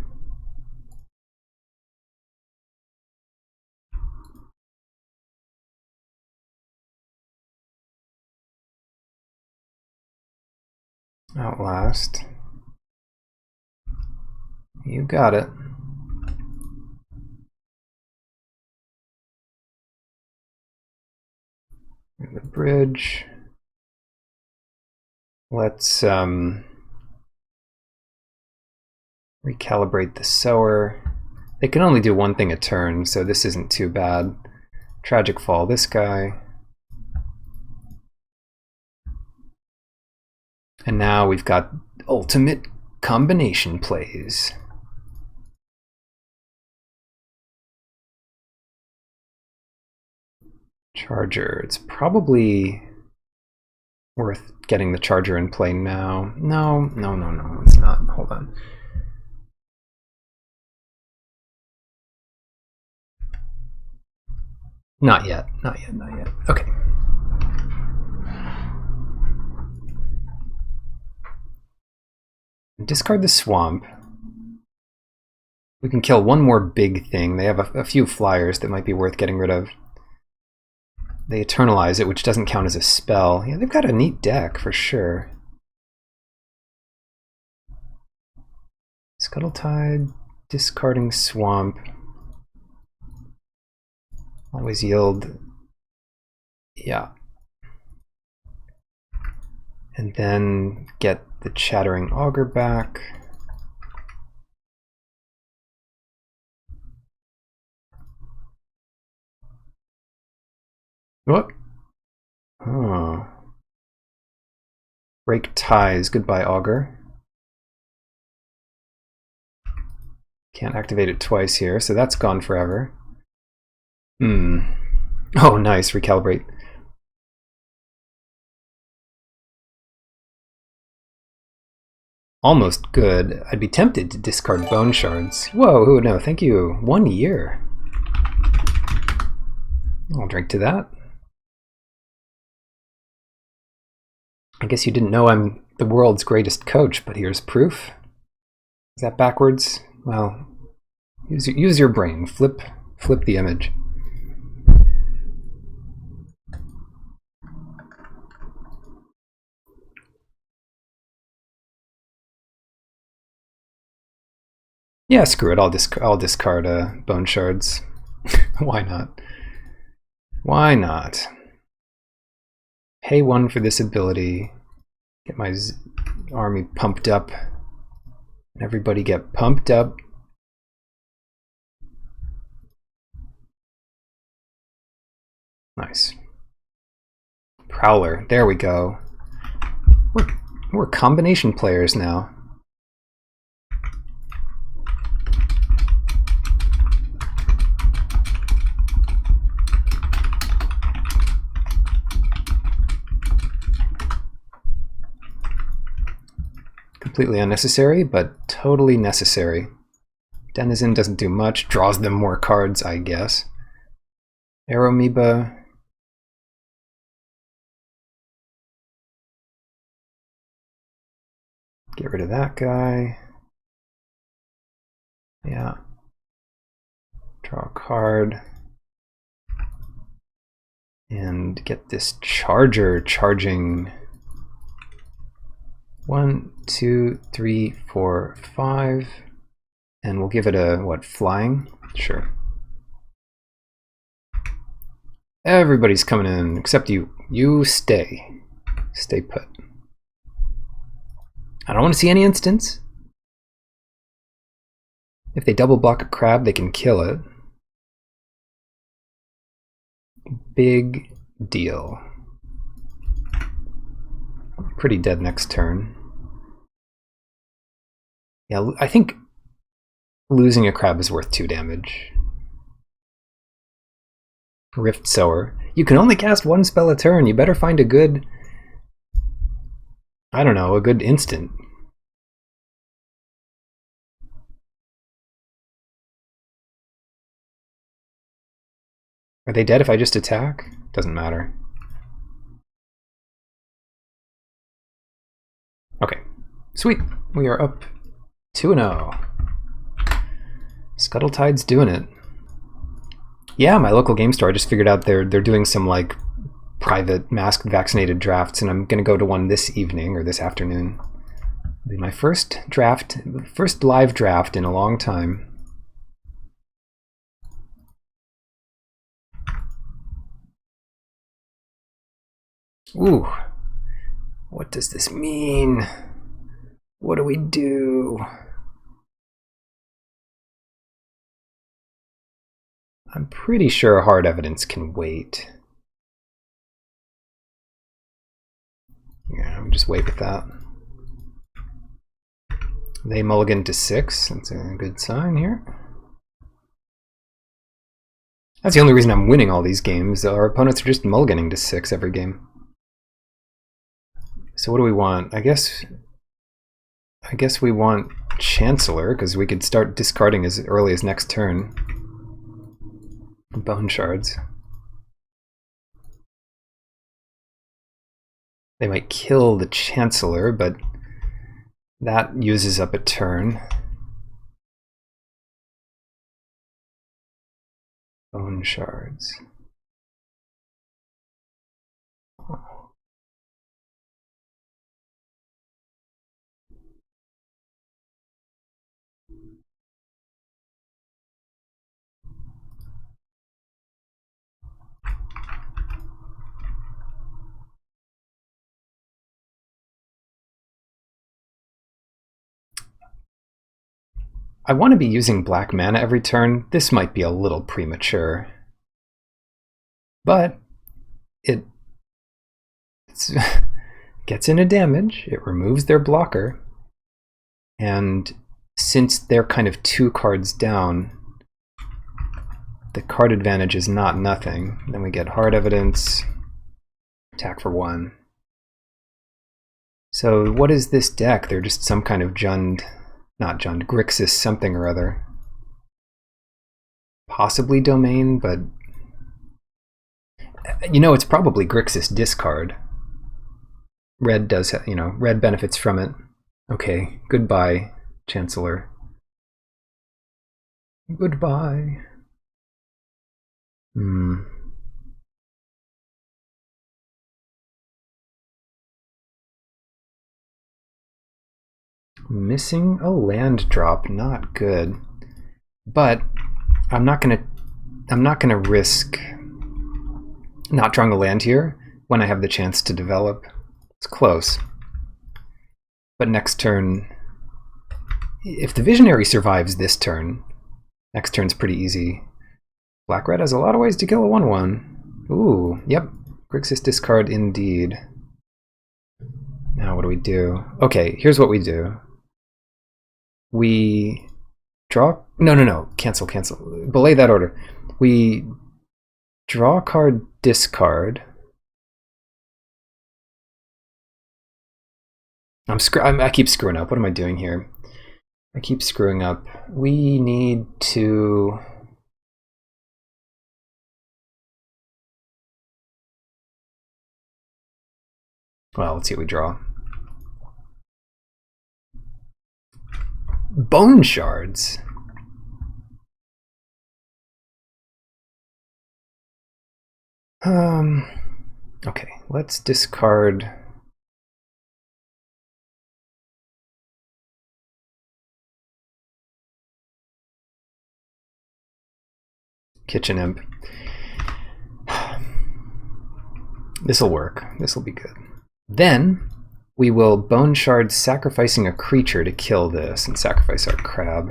Outlast. You got it. The bridge. Let's recalibrate the sower. They can only do 1 thing a turn, so this isn't too bad. Tragic Fall this guy. And now we've got ultimate combination plays. Charger. It's probably worth getting the Charger in play now. No, it's not. Hold on. Not yet. Okay. Discard the swamp. We can kill 1 more big thing. They have a few flyers that might be worth getting rid of. They eternalize it, which doesn't count as a spell. Yeah, they've got a neat deck for sure. Scuttletide, discarding swamp. Always yield. Yeah. And then get the Chattering Augur back. What? Oh. Break ties. Goodbye, Augur. Can't activate it twice here, so that's gone forever. Oh, nice. Recalibrate. Almost good. I'd be tempted to discard Bone Shards. Whoa, who would know? Thank you. 1 year. I'll drink to that. I guess you didn't know I'm the world's greatest coach, but here's proof. Is that backwards? Well, Use your brain. Flip the image. Yeah, screw it. I'll discard bone shards. Why not? Why not? Pay 1 for this ability. Get my army pumped up. Everybody get pumped up. Nice. Prowler. There we go. We're combination players now. Completely unnecessary, but totally necessary. Denizen doesn't do much, draws them more cards, I guess. Aeromoeba. Get rid of that guy. Yeah. Draw a card. And get this charger charging. 1, 2, 3, 4, 5. And we'll give it a, what, flying? Sure. Everybody's coming in, except you. You stay. Stay put. I don't want to see any instants. If they double block a crab, they can kill it. Big deal. Pretty dead next turn. Yeah, I think losing a crab is worth 2 damage. Rift Sower. You can only cast 1 spell a turn. You better find a good, I don't know, a good instant. Are they dead if I just attack? Doesn't matter. Okay, sweet. We are up 2-0. Scuttletide's doing it. Yeah, my local game store, I just figured out they're doing some like private masked vaccinated drafts, and I'm gonna go to one this evening or this afternoon. It'll be my first live draft in a long time. Ooh, what does this mean? What do we do? I'm pretty sure hard evidence can wait. Yeah, I'll just wait with that. They mulligan to 6. That's a good sign here. That's the only reason I'm winning all these games. Our opponents are just mulliganing to 6 every game. So what do we want? I guess we want Chancellor, because we could start discarding as early as next turn. Bone shards. They might kill the Chancellor, but that uses up a turn. Bone shards. I want to be using black mana every turn. This might be a little premature. But it gets in a damage, it removes their blocker, and since they're kind of 2 cards down, the card advantage is not nothing. Then we get hard evidence, attack for 1. So what is this deck? They're just some kind of Grixis something or other. Possibly Domain, but you know, it's probably Grixis discard. Red does, red benefits from it. Okay, goodbye, Chancellor. Goodbye. Missing a land drop, not good. But I'm not gonna risk not drawing a land here when I have the chance to develop. It's close. But next turn, if the Visionary survives this turn, next turn's pretty easy. Black-red has a lot of ways to kill a 1/1. Ooh, yep. Grixis discard indeed. Now what do we do? Okay, here's what we do. We draw... No. Cancel. Belay that order. We draw a card, discard. I keep screwing up. What am I doing here? I keep screwing up. We need to... Well, let's see what we draw. Bone shards. Okay, let's discard... Kitchen Imp. This'll work. This'll be good. Then we will Bone Shard sacrificing a creature to kill this and sacrifice our crab.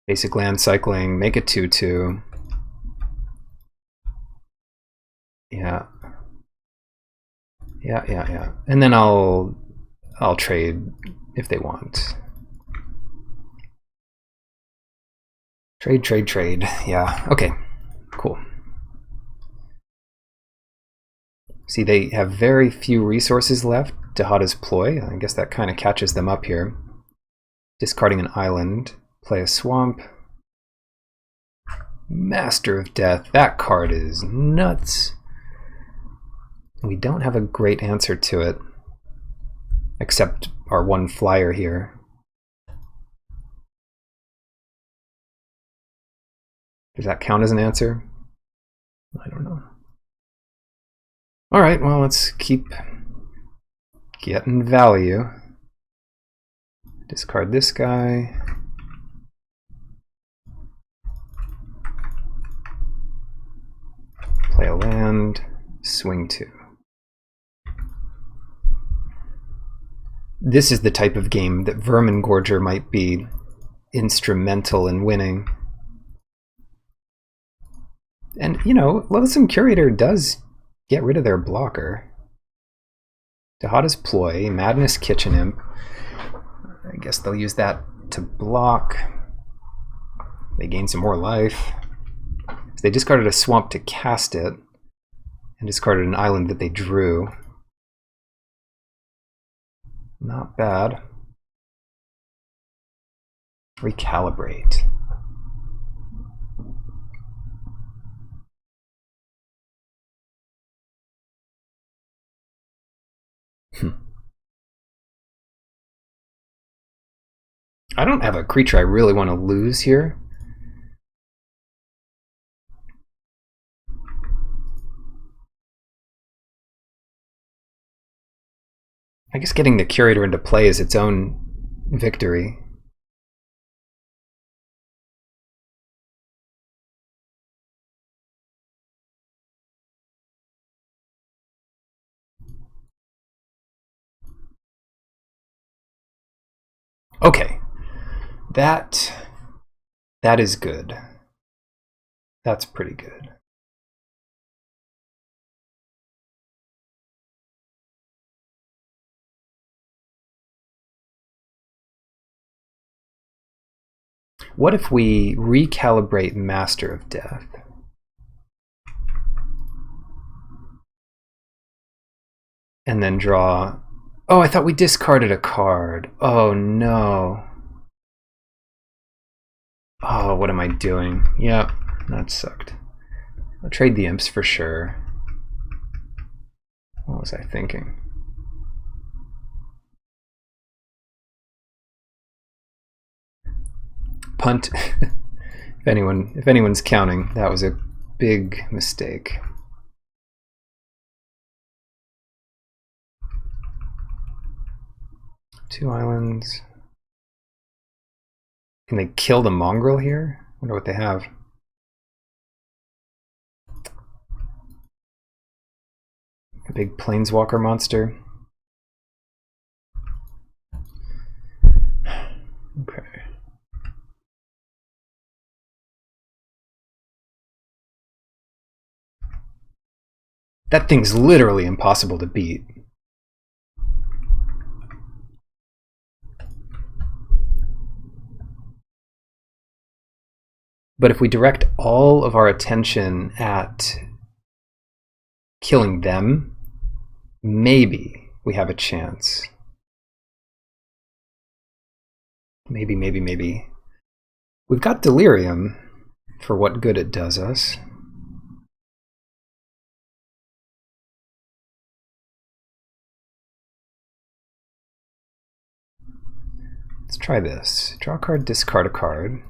Basic land cycling, make it 2/2. Yeah. And then I'll trade if they want. Trade. Yeah, okay, cool. See, they have very few resources left. Dahada's Ploy, I guess that kind of catches them up here. Discarding an island, play a swamp. Master of Death, that card is nuts. We don't have a great answer to it, except our 1 flyer here. Does that count as an answer? I don't know. Alright, well, let's keep getting value. Discard this guy. Play a land. Swing 2. This is the type of game that Vermin Gorger might be instrumental in winning. And, you know, Loathsome Curator does get rid of their blocker. Dahada's Ploy, Madness Kitchen Imp. I guess they'll use that to block. They gain some more life. So they discarded a swamp to cast it, and discarded an island that they drew. Not bad. Recalibrate. I don't have a creature I really want to lose here. I guess getting the Curator into play is its own victory. Okay, that is good. That's pretty good. What if we recalibrate Master of Death? And then draw... Oh, I thought we discarded a card. Oh, no. Oh, what am I doing? Yep, that sucked. I'll trade the imps for sure. What was I thinking? punt. If anyone's counting, that was a big mistake. Two islands. Can they kill the mongrel here? I wonder what they have. A big planeswalker monster. Okay. That thing's literally impossible to beat. But if we direct all of our attention at killing them, maybe we have a chance. Maybe. We've got Delirium for what good it does us. Let's try this. Draw a card, discard a card.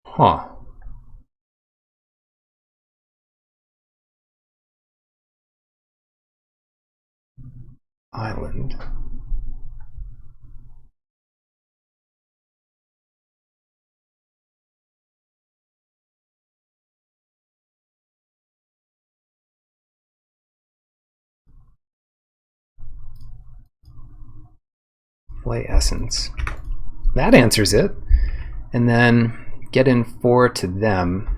Huh. Island. Play Essence. That answers it. And then get in 4 to them.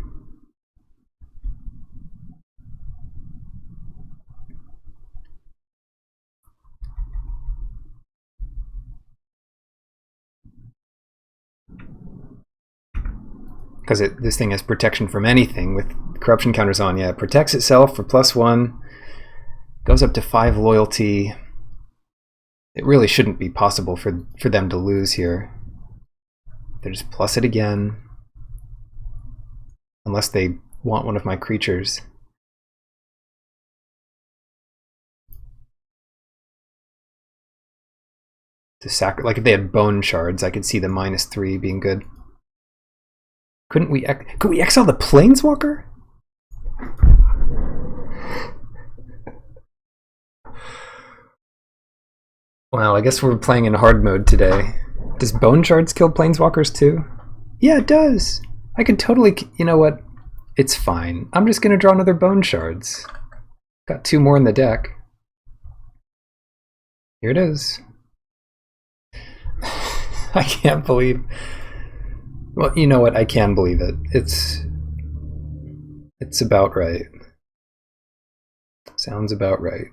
Because this thing has protection from anything with corruption counters on. Yeah, it protects itself for +1. Goes up to 5 loyalty. It really shouldn't be possible for them to lose here. They just plus it again. Unless they want one of my creatures. To like if they had bone shards, I could see the -3 being good. Could we exile the Planeswalker? Well, I guess we're playing in hard mode today. Does bone shards kill Planeswalkers too? Yeah, it does. I could totally, you know what? It's fine. I'm just gonna draw another bone shards. Got 2 more in the deck. Here it is. I can't believe. Well, you know what? I can believe it. It's about right. Sounds about right.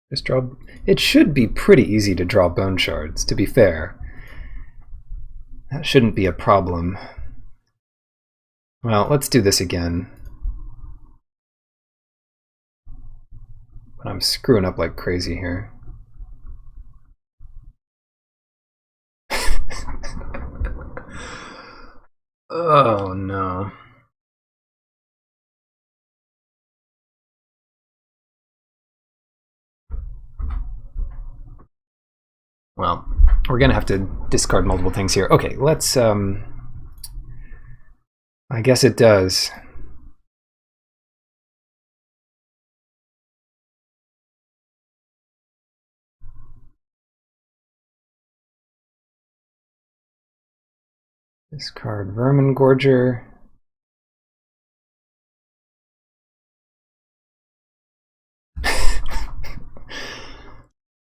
Just draw. It should be pretty easy to draw bone shards, to be fair. That shouldn't be a problem. Well, let's do this again. But I'm screwing up like crazy here. Oh no. Well, we're gonna have to discard multiple things here. Okay, let's I guess it does. Discard Vermin Gorger.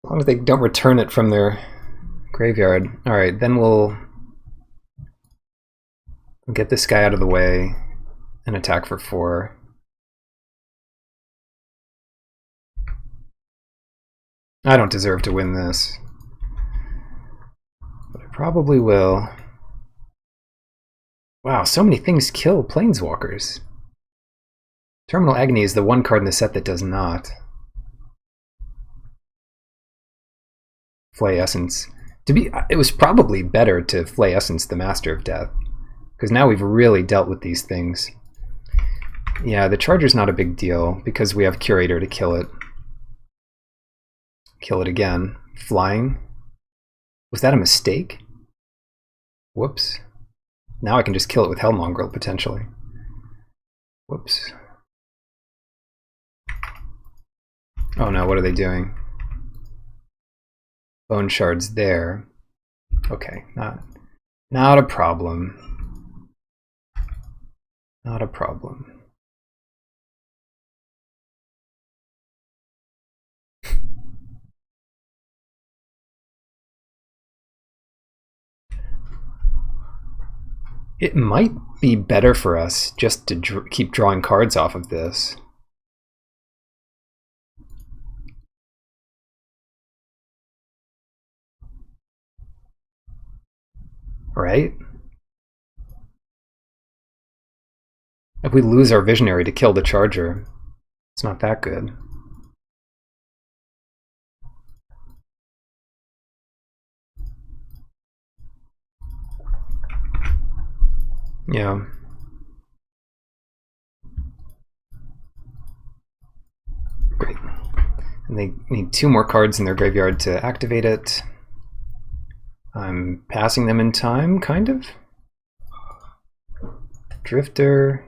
As long as they don't return it from their graveyard. Alright, then we'll get this guy out of the way and attack for 4. I don't deserve to win this, but I probably will. Wow, so many things kill Planeswalkers. Terminal Agony is the one card in the set that does not. Flay Essence. It was probably better to Flay Essence the Master of Death. Because now we've really dealt with these things. Yeah, the charger's not a big deal because we have Curator to kill it. Kill it again. Flying? Was that a mistake? Whoops. Now I can just kill it with Hellmongrel, potentially. Whoops. Oh no, what are they doing? Bone shards there. Okay, not a problem. Not a problem. It might be better for us just to keep drawing cards off of this. Right? If we lose our Visionary to kill the Charger, it's not that good. Yeah. Great. And they need 2 more cards in their graveyard to activate it. I'm passing them in time, kind of. Drifter.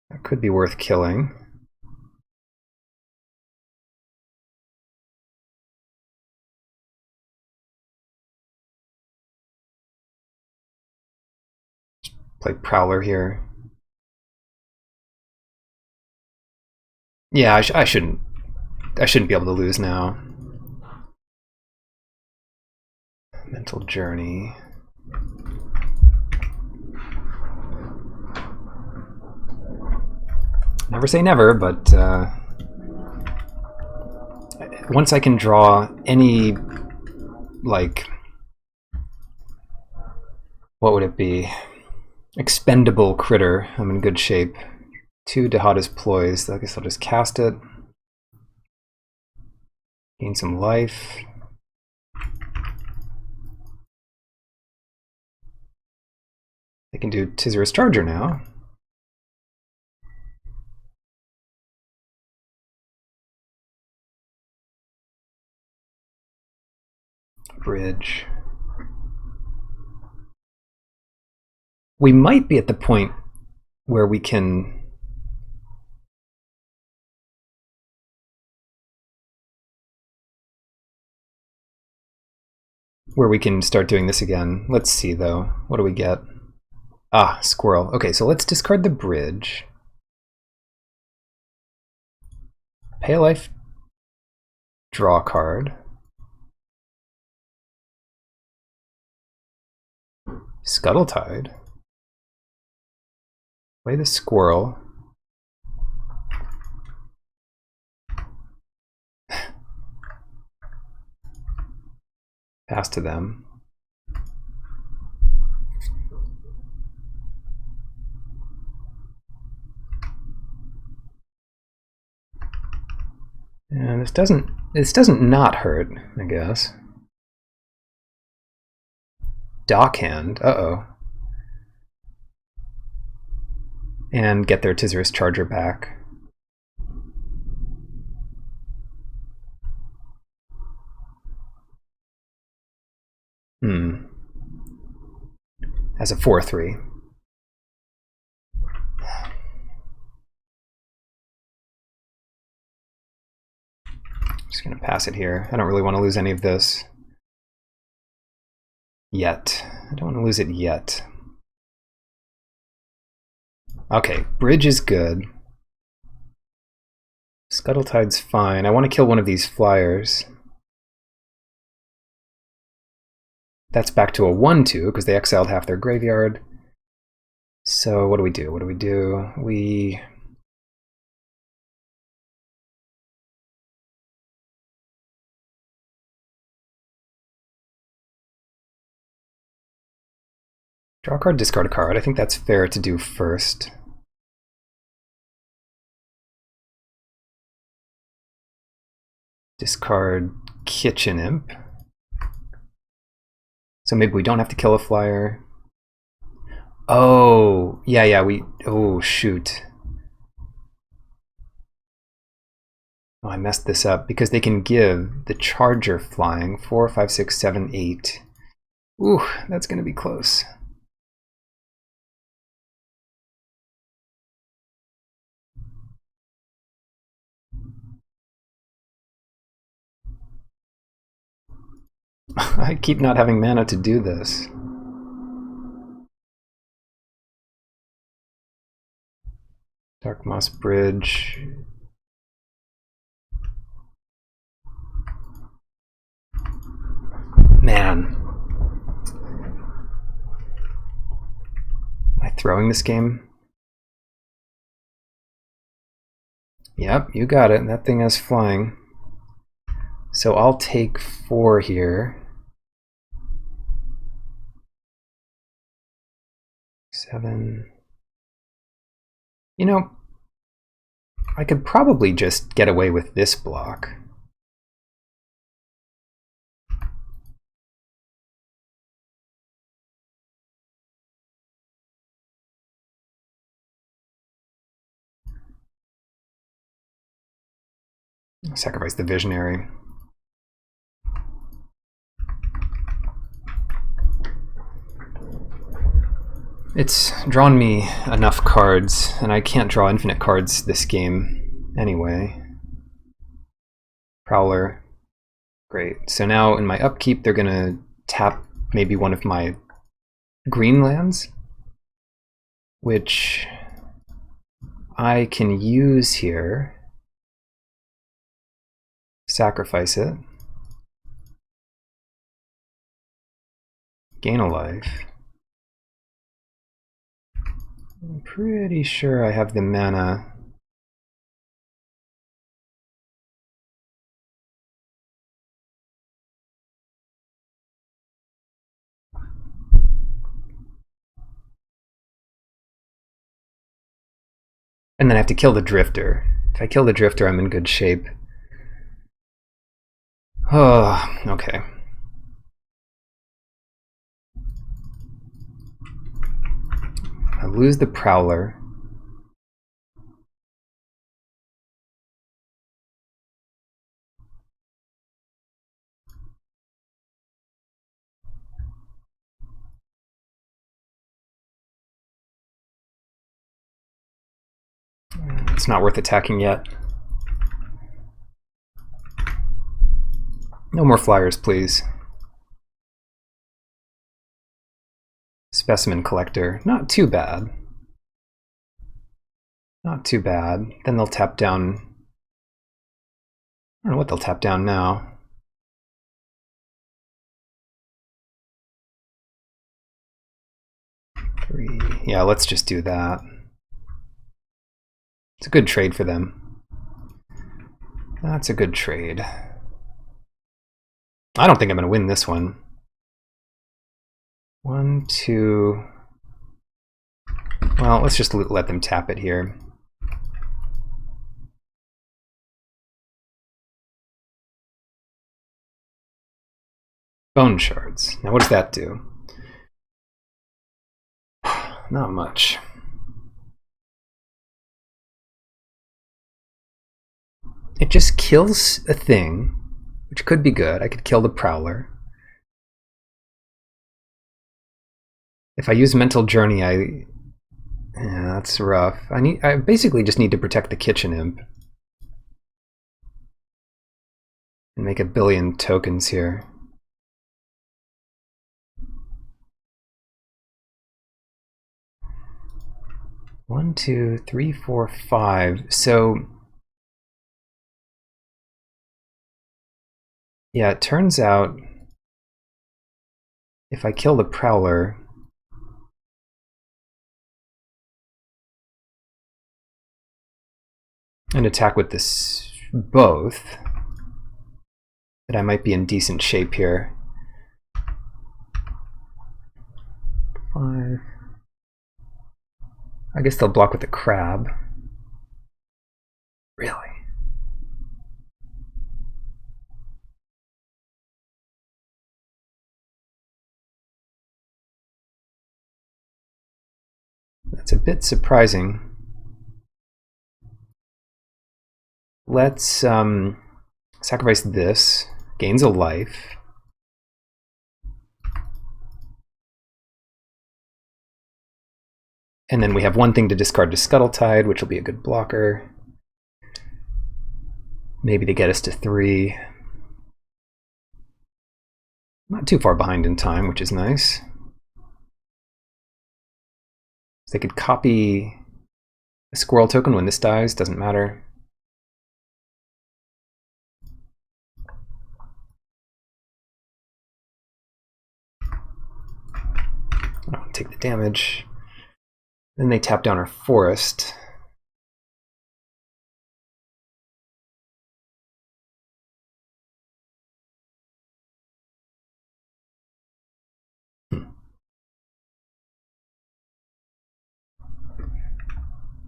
That could be worth killing. Play Prowler here. Yeah, I shouldn't be able to lose now. Mental Journey. Never say never, but once I can draw any, like, what would it be? Expendable critter, I'm in good shape. 2 Dahada's Ploys, I guess I'll just cast it. Gain some life. They can do Tizer's Charger now. Bridge. We might be at the point where we can start doing this again. Let's see though. What do we get? Ah, Squirrel. Okay, so let's discard the bridge. Pay a life, draw a card. Scuttletide. Play the Squirrel. Pass to them. And this doesn't not hurt, I guess. Dockhand, uh-oh. And get their Tizer's Charger back. As a 4/3. Just gonna pass it here. I don't really want to lose any of this. Yet. I don't want to lose it yet. Okay, bridge is good. Scuttletide's fine. I want to kill one of these flyers. That's back to a 1/2 because they exiled half their graveyard. So what do we do? What do we do? We draw a card, discard a card. I think that's fair to do first. Discard Kitchen Imp. So maybe we don't have to kill a flyer. Oh, yeah, oh, shoot. Oh, I messed this up because they can give the charger flying 4, 5, 6, 7, 8. Ooh, that's going to be close. I keep not having mana to do this. Dark Moss Bridge. Man. Am I throwing this game? Yep, you got it. That thing has flying. So I'll take 4 here. 7. You know, I could probably just get away with this block. Sacrifice the Visionary. It's drawn me enough cards, and I can't draw infinite cards this game anyway. Prowler. Great. So now in my upkeep, they're going to tap maybe one of my green lands, which I can use here. Sacrifice it. Gain a life. I'm pretty sure I have the mana. And then I have to kill the Drifter. If I kill the Drifter, I'm in good shape. Oh, okay. I lose the Prowler. It's not worth attacking yet. No more flyers, please. Specimen Collector. Not too bad. Not too bad. Then they'll tap down. I don't know what they'll tap down now. Three. Yeah, let's just do that. It's a good trade for them. That's a good trade. I don't think I'm going to win this one. 1, 2. Well, let's just let them tap it here. Bone Shards. Now what does that do? Not much. It just kills a thing, which could be good. I could kill the Prowler. If I use Mental Journey, yeah, that's rough. I basically just need to protect the Kitchen Imp. And make a billion tokens here. One, two, three, four, 5. So yeah, it turns out if I kill the Prowler, and attack with this both, that I might be in decent shape here. 5. I guess they'll block with the Crab. Really? It's a bit surprising. Let's sacrifice this. Gains a life. And then we have one thing to discard to Scuttletide, which will be a good blocker. Maybe to get us to 3. Not too far behind in time, which is nice. So they could copy a squirrel token when this dies, doesn't matter. I'll take the damage. Then they tap down our forest.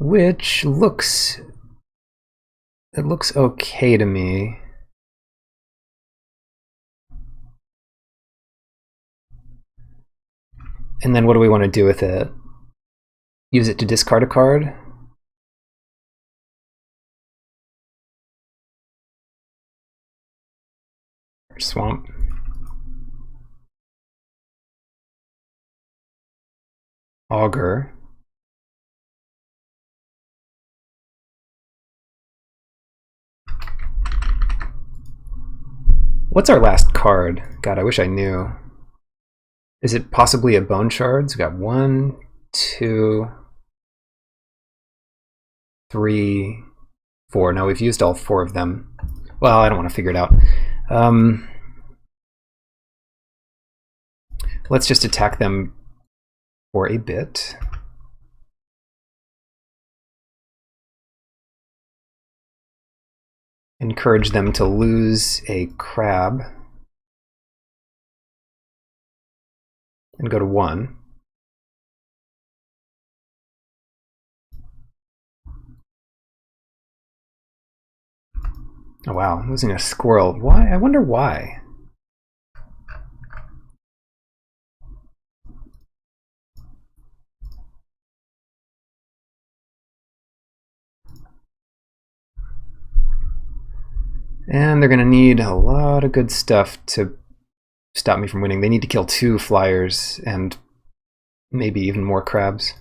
Which looks... it looks okay to me. And then what do we want to do with it? Use it to discard a card? Or swamp? Augur. What's our last card? God, I wish I knew. Is it possibly a Bone Shards? We got 1, 2, 3, 4. No, we've used all 4 of them. Well, I don't want to figure it out. Let's just attack them for a bit. Encourage them to lose a crab. And go to 1. Oh wow, losing a squirrel. Why? I wonder why. And they're going to need a lot of good stuff to stop me from winning. They need to kill 2 flyers and maybe even more crabs.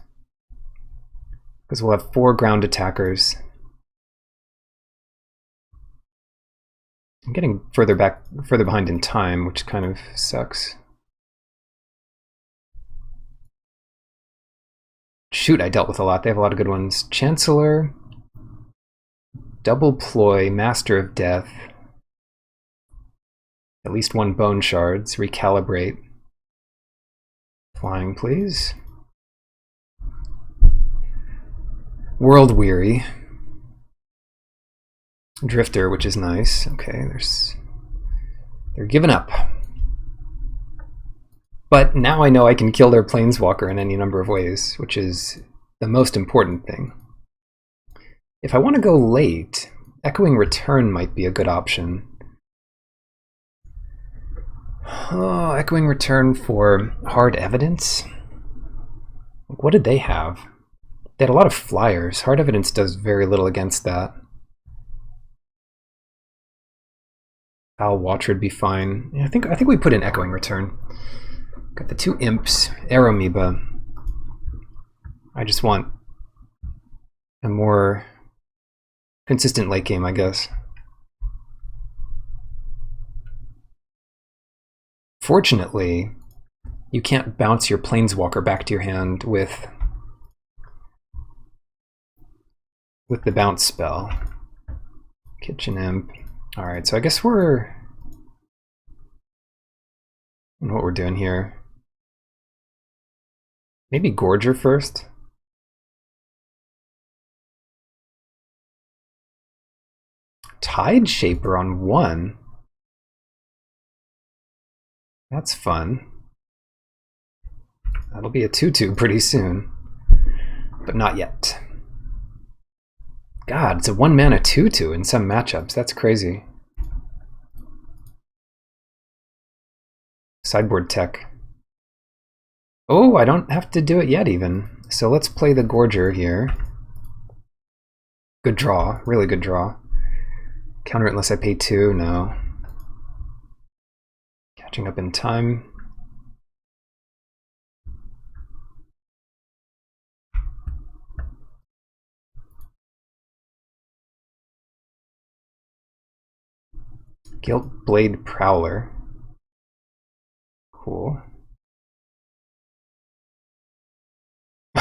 Because we'll have 4 ground attackers. I'm getting further behind in time, which kind of sucks. Shoot, I dealt with a lot. They have a lot of good ones. Chancellor, Double Ploy, Master of Death, at least 1 Bone Shards, Recalibrate. Flying, please. World Weary. Drifter, which is nice. Okay, they're giving up. But now I know I can kill their Planeswalker in any number of ways, which is the most important thing. If I want to go late, Echoing Return might be a good option. Oh, Echoing Return for Hard Evidence? What did they have? They had a lot of flyers. Hard Evidence does very little against that. Owl Watcher would be fine. Yeah, I think we put in Echoing Return. Got the 2 Imps, Aeromoeba. I just want a more consistent late game, I guess. Fortunately, you can't bounce your Planeswalker back to your hand with the bounce spell. Kitchen Imp. Alright, so I guess I don't know what we're doing here. Maybe Gorger first? Tide Shaper on 1? That's fun. That'll be a 2/2 pretty soon. But not yet. God, it's a 1-mana 2/2 in some matchups. That's crazy. Sideboard Tech. Oh, I don't have to do it yet even. So let's play the Gorger here. Good draw, really good draw. Counter it unless I pay 2, no. Catching up in time. Gilt Blade Prowler. Cool.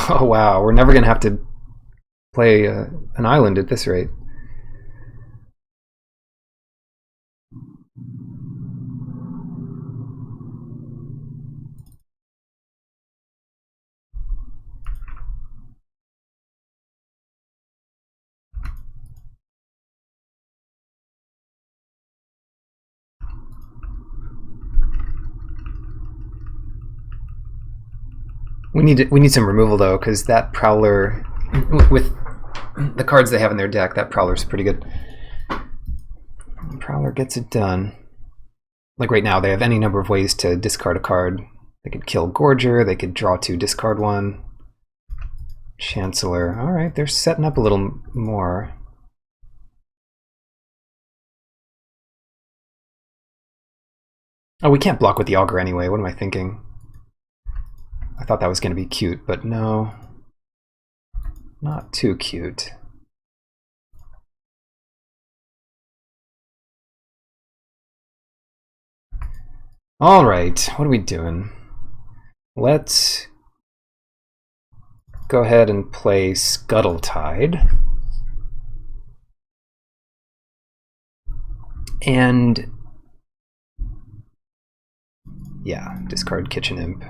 Oh wow, we're never gonna have to play an island at this rate. We need some removal though, because that Prowler, with the cards they have in their deck, that Prowler's pretty good. Prowler gets it done. Like right now, they have any number of ways to discard a card. They could kill Gorger, they could draw 2, discard 1. Chancellor. Alright, they're setting up a little more. Oh, we can't block with the Augur anyway. What am I thinking? I thought that was going to be cute, but no. Not too cute. Alright, what are we doing? Let's go ahead and play Scuttletide. And yeah, discard Kitchen Imp.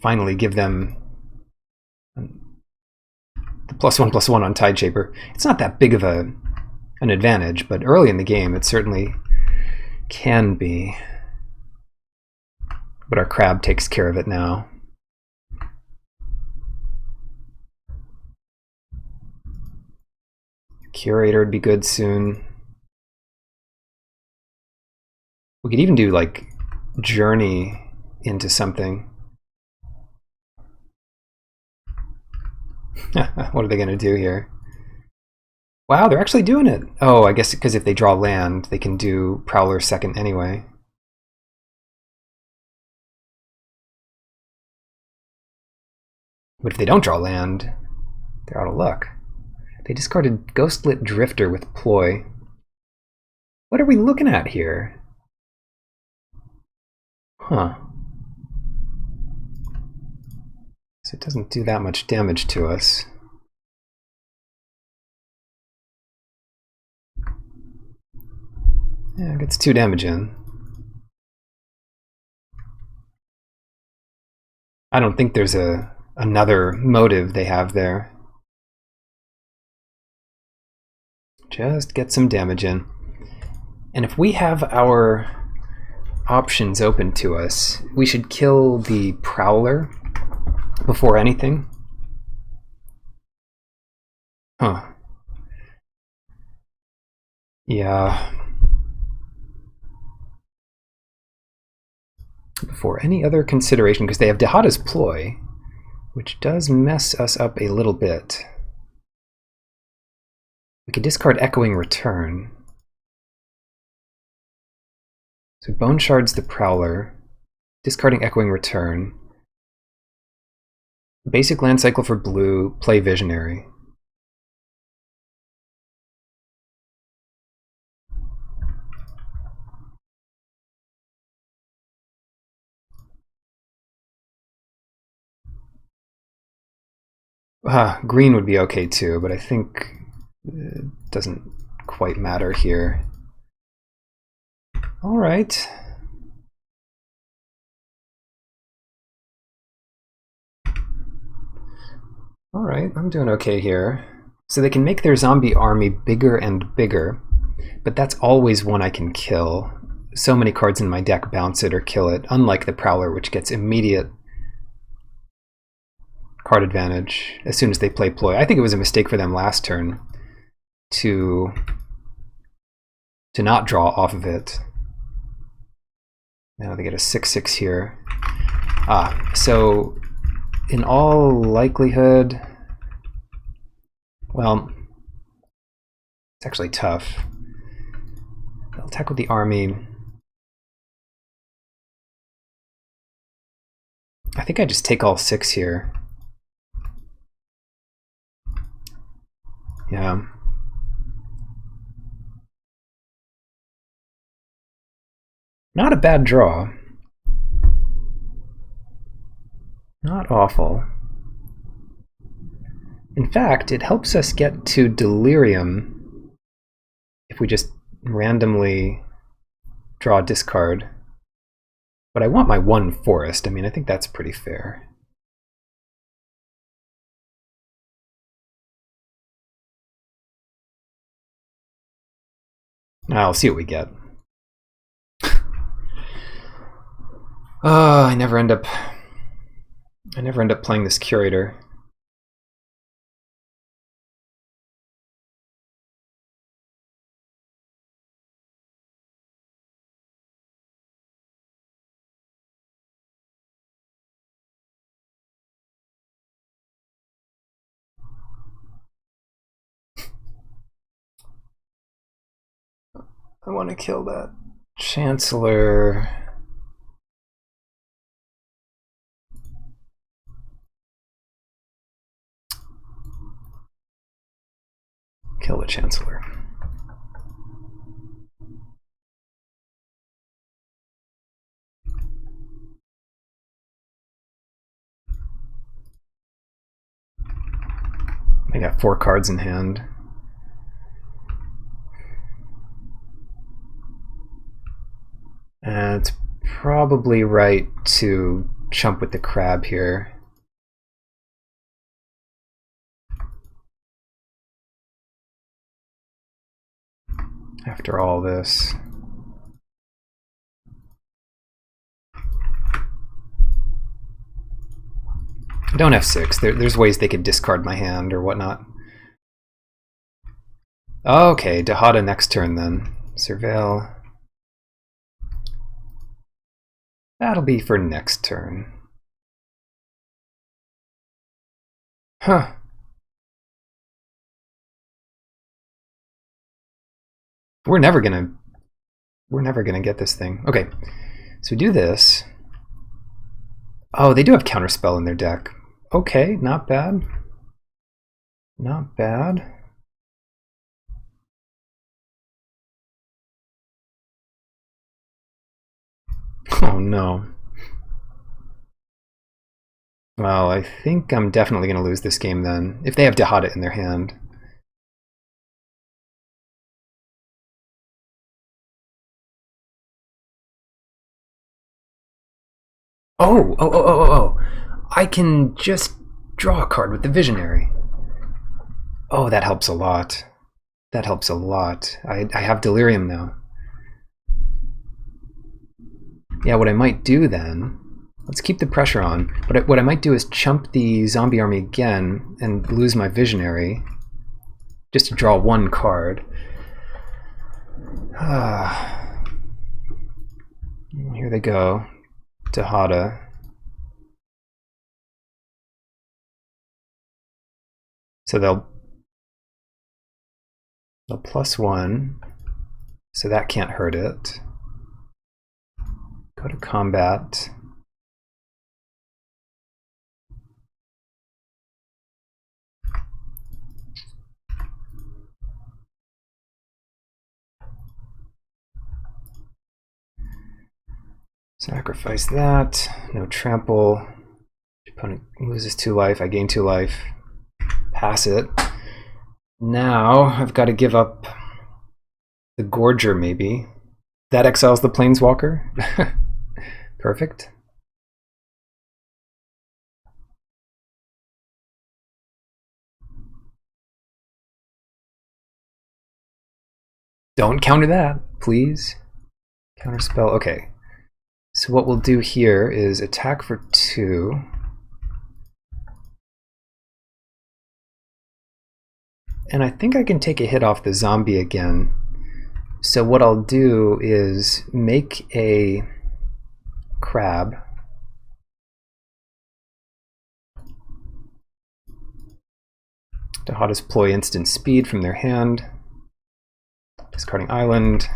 Finally give them the +1/+1 on Tideshaper. It's not that big of an advantage, but early in the game it certainly can be. But our crab takes care of it now. Curator would be good soon. We could even do like Journey into something. What are they going to do here? Wow, they're actually doing it. Oh, I guess because if they draw land, they can do Prowler second anyway. But if they don't draw land, they're out of luck. They discarded Ghostlit Drifter with Ploy. What are we looking at here? Huh. So it doesn't do that much damage to us. Yeah, it gets 2 damage in. I don't think there's another motive they have there. Just get some damage in. And if we have our options open to us, we should kill the Prowler before anything. Huh. Yeah. Before any other consideration, because they have Dehada's Ploy, which does mess us up a little bit. We could discard Echoing Return. So Bone Shard's the Prowler, discarding Echoing Return. Basic land cycle for blue, play Visionary. Green would be okay too, but I think it doesn't quite matter here. All right. All right, I'm doing okay here. So they can make their zombie army bigger and bigger, but that's always one I can kill. So many cards in my deck bounce it or kill it, unlike the Prowler, which gets immediate card advantage as soon as they play ploy. I think it was a mistake for them last turn to not draw off of it. Now they get a 6/6 here. So in all likelihood, well, it's actually tough. They'll attack with the army. I think I just take all 6 here. Yeah. Not a bad draw. Not awful. In fact, it helps us get to delirium if we just randomly draw a discard. But I want my 1 forest. I mean, I think that's pretty fair. I'll see what we get. I never end up playing this curator. I want to kill that Chancellor. Kill the Chancellor. I got 4 cards in hand. And it's probably right to chump with the crab here. After all this. Don't F6. There's ways they could discard my hand or whatnot. Okay, Dahada next turn then. Surveil. That'll be for next turn. Huh. We're never gonna get this thing. Okay, so we do this. Oh, they do have Counterspell in their deck. Okay, not bad. Not bad. Oh no. Well, I think I'm definitely going to lose this game then, if they have Dahada in their hand. Oh! I can just draw a card with the Visionary. Oh, that helps a lot. That helps a lot. I have Delirium now. Yeah, what I might do then, let's keep the pressure on, but what I might do is chump the zombie army again and lose my Visionary, just to draw 1 card. Here they go. Dahada. So they'll +1, so that can't hurt it. Go to combat. Sacrifice that. No trample. Opponent loses 2 life. I gain 2 life. Pass it. Now I've got to give up the Gorger, maybe. That exiles the Planeswalker. Perfect. Don't counter that, please. Counterspell. Okay. So what we'll do here is attack for 2. And I think I can take a hit off the zombie again. So what I'll do is make a crab. To hot deploy instant speed from their hand. Discarding island.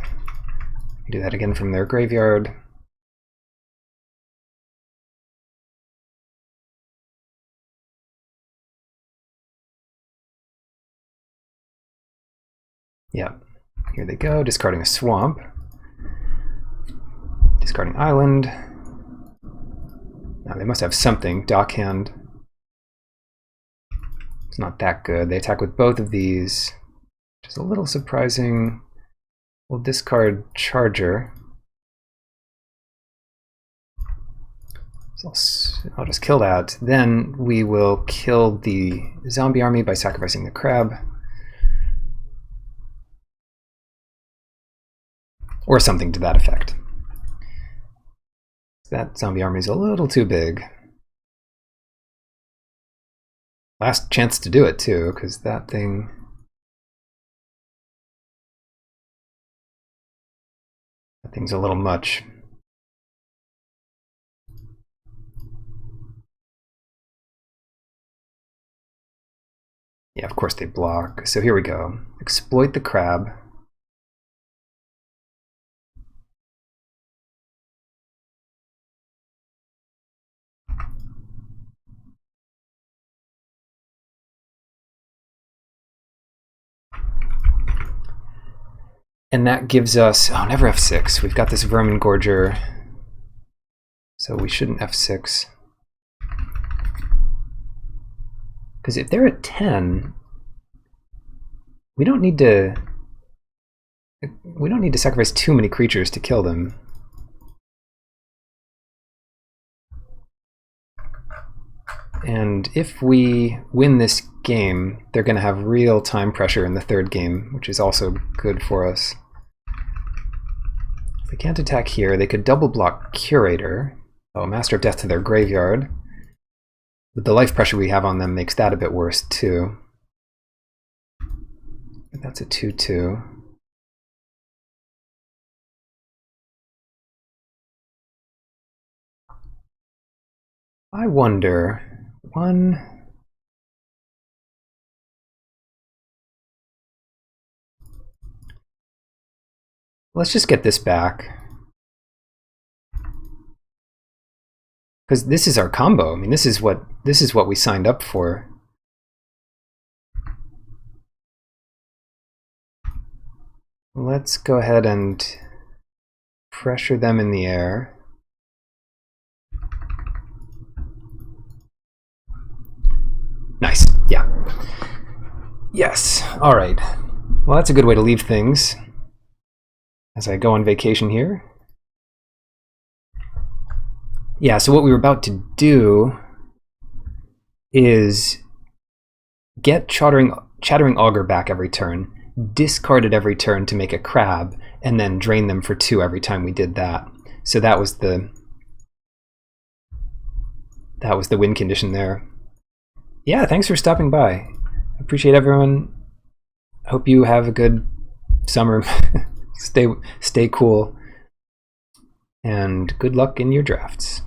Do that again from their graveyard. Yeah, here they go, discarding a swamp. Discarding island. Now they must have something. Dockhand. It's not that good. They attack with both of these, which is a little surprising. We'll discard Charger. So I'll just kill that. Then we will kill the zombie army by sacrificing the crab. Or something to that effect. That zombie army is a little too big. Last chance to do it too, because that thing's a little much. Yeah, of course they block. So here we go. Exploit the crab. And that gives us, oh, never F6. We've got this Vermin Gorger, so we shouldn't F6. Because if they're at 10, we don't need to sacrifice too many creatures to kill them. And if we win this game, they're going to have real time pressure in the third game, which is also good for us. If they can't attack here, they could double block Curator. Oh, Master of Death to their graveyard. But the life pressure we have on them makes that a bit worse too. And that's a 2/2. I wonder, let's just get this back. Because this is our combo. I mean, this is what we signed up for. Let's go ahead and pressure them in the air. Nice, yeah. Yes, all right. Well, that's a good way to leave things as I go on vacation here. Yeah, so what we were about to do is get Chattering Augur back every turn, discard it every turn to make a crab, and then drain them for 2 every time we did that. So that was the win condition there. Yeah, thanks for stopping by. Appreciate everyone. Hope you have a good summer. Stay cool. And good luck in your drafts.